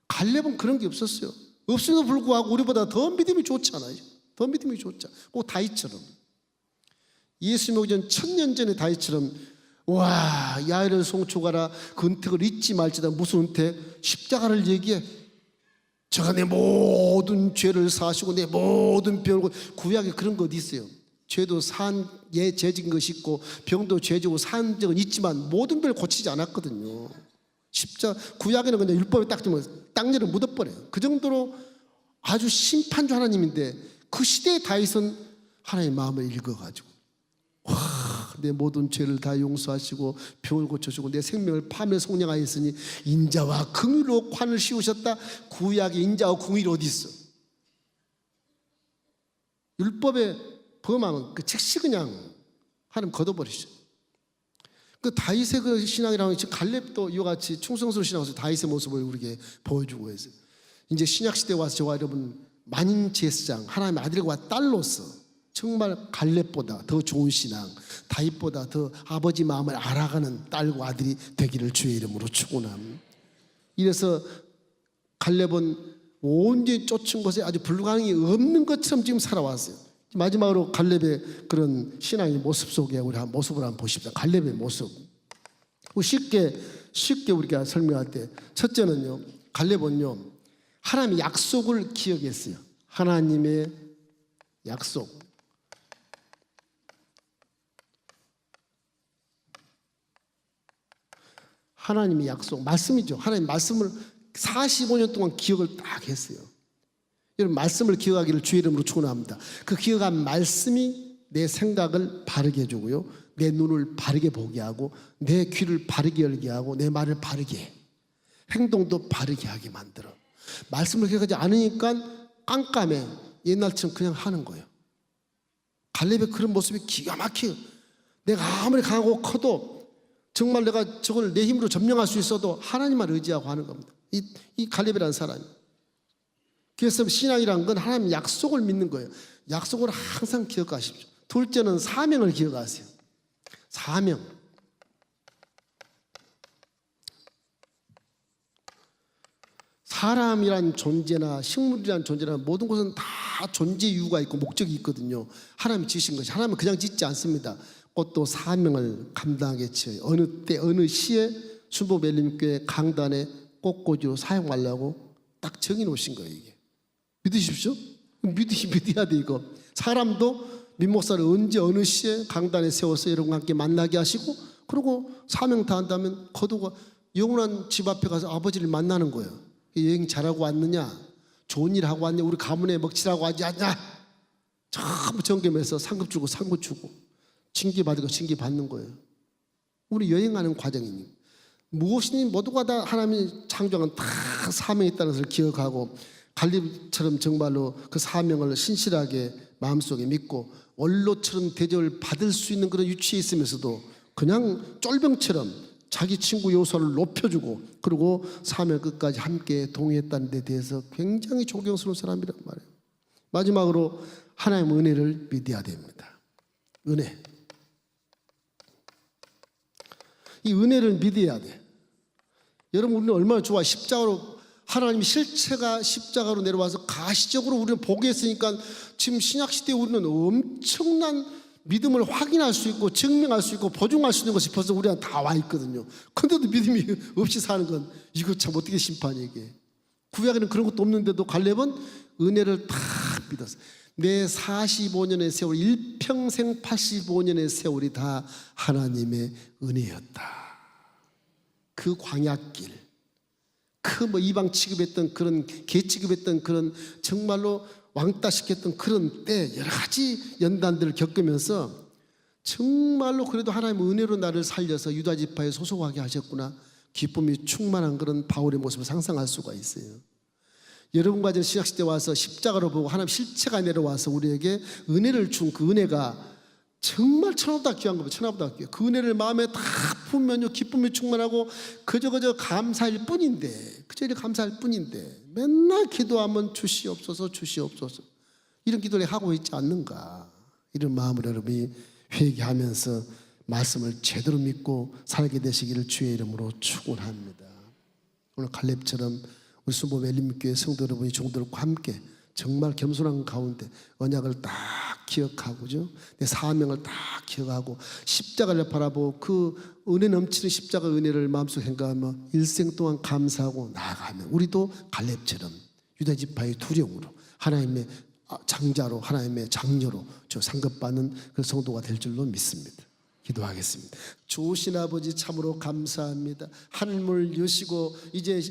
갈렙은 그런 게 없었어요. 없음에도 불구하고 우리보다 더 믿음이 좋잖아요. 더 믿음이 좋죠. 꼭 다윗처럼. 예수 오기 전 1000년 전에 다윗처럼 와 야훼를 송축하라 그 은택을 잊지 말지다. 무슨 은택? 십자가를 얘기해. 저가 내 모든 죄를 사시고 내 모든 병을 구약에 그런 거 어디 있어요? 죄도 죄진 것이 있고 병도 죄지고 산 적은 있지만 모든 병을 고치지 않았거든요. 구약에는 그냥 율법에 딱 주면 땅열을 묻어버려요. 그 정도로 아주 심판주 하나님인데 그 시대의 다윗은 하나님의 마음을 읽어가지고 내 모든 죄를 다 용서하시고 병을 고쳐주고 내 생명을 파멸 속량하였으니 인자와 긍휼로 관을 씌우셨다. 구약의 인자와 긍휼이 어디 있어? 율법에 범하면 그 즉시 그냥 하나님 걷어버리죠. 그 다윗의 그 신앙이라는 지금 갈렙도 이와 같이 충성스러운 신앙에서 다윗의 모습을 우리에게 보여주고 해서 이제 신약 시대에 와서 저와 여러분 만인 제사장 하나님의 아들과 딸로서 정말 갈렙보다 더 좋은 신앙, 다윗보다 더 아버지 마음을 알아가는 딸과 아들이 되기를 주의 이름으로 축원합니다. 이래서 갈렙은 온전히 쫓은 것에 아주 불가능이 없는 것처럼 지금 살아왔어요. 마지막으로 갈렙의 그런 신앙의 모습 속에 우리 한 모습을 한번 보십시다. 갈렙의 모습. 쉽게 우리가 설명할 때 첫째는요. 갈렙은요. 하나님의 약속을 기억했어요. 하나님의 약속. 하나님의 약속, 말씀이죠. 하나님 말씀을 45년 동안 기억을 딱 했어요. 여러분 말씀을 기억하기를 주의 이름으로 축원합니다. 그 기억한 말씀이 내 생각을 바르게 해주고요. 내 눈을 바르게 보게 하고 내 귀를 바르게 열게 하고 내 말을 바르게 해. 행동도 바르게 하게 만들어. 말씀을 기억하지 않으니까 깜깜해. 옛날처럼 그냥 하는 거예요. 갈렙의 그런 모습이 기가 막히고, 내가 아무리 강하고 커도 정말 내가 저걸 내 힘으로 점령할 수 있어도 하나님만 의지하고 하는 겁니다. 이 갈렙이라는 사람이. 그래서 신앙이란 건 하나님 약속을 믿는 거예요. 약속을 항상 기억하십시오. 둘째는 사명을 기억하세요. 사명. 사람이란 존재나 식물이란 존재나 모든 것은 다 존재 이유가 있고 목적이 있거든요. 하나님이 지으신 것이, 하나님은 그냥 짓지 않습니다. 꽃도 사명을 감당하게 지어요. 어느 때 어느 시에 순복멜림교회 강단에 꽃꽂이로 사용하려고 딱 정해놓으신 거예요. 이게 믿으십시오? 믿어야 돼. 이거 사람도 민목사를 언제 어느 시에 강단에 세워서 여러분과 함께 만나게 하시고, 그리고 사명 다한다면 거두고 영원한 집 앞에 가서 아버지를 만나는 거예요. 여행 잘하고 왔느냐, 좋은 일 하고 왔냐, 우리 가문에 먹칠하고 하지 않냐, 전부 점검해서 상급 주고 상급 주고 징계 받고 징계 받는 거예요. 우리 여행하는 과정이니 무엇이니 모두가 다 하나님이 창조한 다 사명이 있다는 것을 기억하고, 갈렙처럼 정말로 그 사명을 신실하게 마음속에 믿고 원로처럼 대접을 받을 수 있는 그런 위치에 있으면서도 그냥 쫄병처럼 자기 친구 요소를 높여주고, 그리고 사명 끝까지 함께 동의했다는 데 대해서 굉장히 존경스러운 사람이란 말이에요. 마지막으로 하나님의 은혜를 믿어야 됩니다. 은혜. 이 은혜를 믿어야 돼. 여러분, 우리는 얼마나 좋아. 십자가로 하나님이 실체가 십자가로 내려와서 가시적으로 우리는 보게 했으니까 지금 신약시대에 우리는 엄청난 믿음을 확인할 수 있고 증명할 수 있고 보증할 수 있는 것이 벌써 우리한테 다 와 있거든요. 근데도 믿음이 없이 사는 건 이거 참 어떻게 심판이 이게. 구약에는 그런 것도 없는데도 갈렙은 은혜를 다 믿었어요. 내 45년의 세월, 일평생 85년의 세월이 다 하나님의 은혜였다. 그 광야길, 그 뭐 이방 취급했던 그런 개 취급했던 그런 정말로 왕따시켰던 그런 때 여러 가지 연단들을 겪으면서 정말로 그래도 하나님의 은혜로 나를 살려서 유다 지파에 소속하게 하셨구나, 기쁨이 충만한 그런 바울의 모습을 상상할 수가 있어요. 여러분과 저는 신약시대 와서 십자가로 보고 하나님 실체가 내려와서 우리에게 은혜를 준 그 은혜가 정말 천하보다 귀한 겁니다. 천하보다 귀해. 그 은혜를 마음에 다 품으면요 기쁨이 충만하고 그저 감사할 뿐인데, 그저 이렇게 감사할 뿐인데 맨날 기도하면 주시옵소서 주시옵소서 이런 기도를 하고 있지 않는가, 이런 마음으로 여러분이 회개하면서 말씀을 제대로 믿고 살게 되시기를 주의 이름으로 축원합니다. 오늘 갈렙처럼 우리 순복멜림교회 성도 여러분이 종들과 함께 정말 겸손한 가운데 언약을 딱 기억하고죠, 내 사명을 딱 기억하고 십자가를 바라보고 그 은혜 넘치는 십자가 은혜를 마음속에 생각하며 일생 동안 감사하고 나아가면 우리도 갈렙처럼 유다 지파의 두령으로 하나님의 장자로, 하나님의 장녀로 저 상급받는 그 성도가 될 줄로 믿습니다. 기도하겠습니다. 좋으신 아버지 참으로 감사합니다. 하늘문을 여시고 이제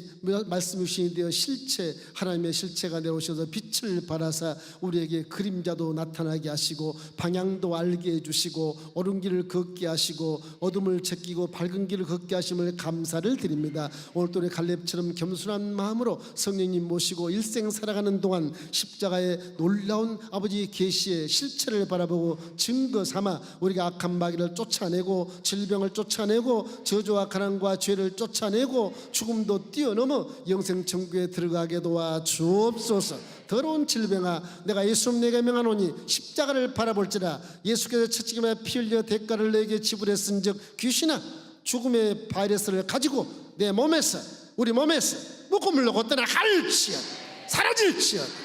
말씀이 주신 되어 실체, 하나님의 실체가 내려오셔서 빛을 발하사 우리에게 그림자도 나타나게 하시고 방향도 알게 해주시고 옳은 길을 걷게 하시고 어둠을 제끼고 밝은 길을 걷게 하심을 감사를 드립니다. 오늘 또 우리 갈렙처럼 겸손한 마음으로 성령님 모시고 일생 살아가는 동안 십자가의 놀라운 아버지의 계시의 실체를 바라보고 증거 삼아 우리가 악한 마귀를 쫓아내고 질병을 쫓아내고 저주와 가난과 죄를 쫓아내고 죽음도 뛰어넘어 영생 천국에 들어가게 도와 주옵소서. 더러운 질병아, 내가 예수님 내게 명하노니 십자가를 바라볼지라. 예수께서 채찍에 피 흘려 대가를 내게 지불했은즉 귀신아, 죽음의 바이러스를 가지고 내 몸에서, 우리 몸에서 묻고 물러고 떠나갈지어다, 사라질지어다.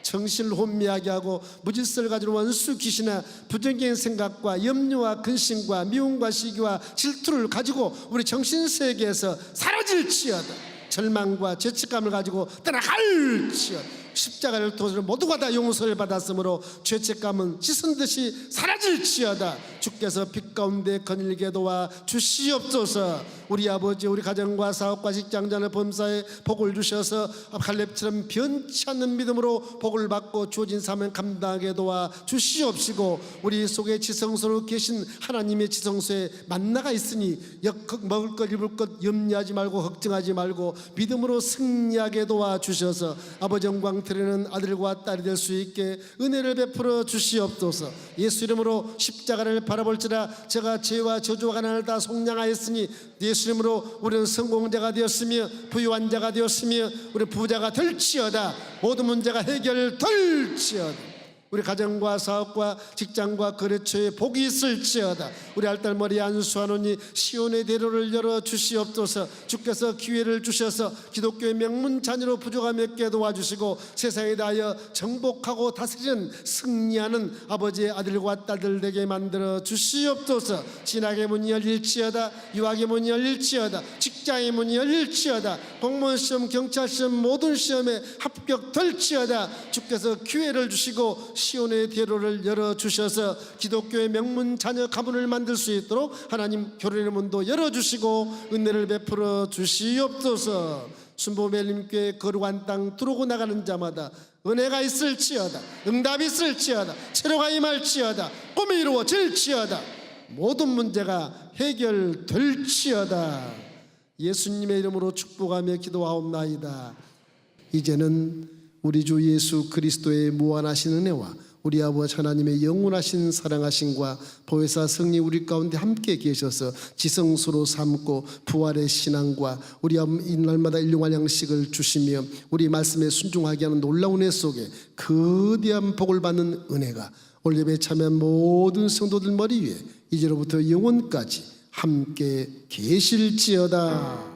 정신을 혼미하게 하고 무질서를 가지는 원수 귀신아, 부정적인 생각과 염려와 근심과 미움과 시기와 질투를 가지고 우리 정신세계에서 사라질지어다. 절망과 죄책감을 가지고 떠나갈지어다. 십자가를 통해서 모두가 다 용서를 받았으므로 죄책감은 씻은 듯이 사라질지어다. 주께서 빛 가운데 거닐게 도와 주시옵소서. 우리 아버지, 우리 가정과 사업과 직장자는 범사에 복을 주셔서 갈렙처럼 변치 않는 믿음으로 복을 받고 주어진 사명 감당하게 도와 주시옵시고, 우리 속에 지성소로 계신 하나님의 지성소에 만나가 있으니 먹을 것 입을 것 염려하지 말고 걱정하지 말고 믿음으로 승리하게 도와 주셔서 아버지 영광 드리는 아들과 딸이 될 수 있게 은혜를 베풀어 주시옵소서. 예수 이름으로 십자가를 바라볼지라. 제가 죄와 저주와 가난을 다 속량하였으니 예수 이름으로 우리는 성공자가 되었으며 부유한 자가 되었으며 우리 부자가 될지어다. 모든 문제가 해결될지어다. 우리 가정과 사업과 직장과 거래처에 복이 있을지어다. 우리 알딸머리 안수하노니 시온의 대로를 열어 주시옵소서. 주께서 기회를 주셔서 기독교의 명문 자녀로 부족함 없게 도와주시고 세상에 대하여 정복하고 다스리는 승리하는 아버지의 아들과 딸들 되게 만들어 주시옵소서. 진학의 문이 열릴지어다. 유학의 문이 열릴지어다. 직장의 문이 열릴지어다. 공무원시험, 경찰시험 모든 시험에 합격될지어다. 주께서 기회를 주시고 시온의 대로를 열어주셔서 기독교의 명문 자녀 가문을 만들 수 있도록 하나님 결혼의 문도 열어주시고 은혜를 베풀어 주시옵소서. 순복음엘림교회 거룩한 땅 들어오고 나가는 자마다 은혜가 있을지어다. 응답이 있을지어다. 체로가 임할지어다. 꿈이 이루어질지어다. 모든 문제가 해결될지어다. 예수님의 이름으로 축복하며 기도하옵나이다. 이제는 우리 주 예수 그리스도의 무한하신 은혜와 우리 아버지 하나님의 영원하신 사랑하심과 보혜사 성령 우리 가운데 함께 계셔서 지성소로 삼고 부활의 신앙과 우리 이날마다 일용할 양식을 주시며 우리 말씀에 순종하게 하는 놀라운 은혜 속에 거대한 복을 받는 은혜가 오늘 예배에 참여한 모든 성도들 머리 위에 이제로부터 영원까지 함께 계실지어다.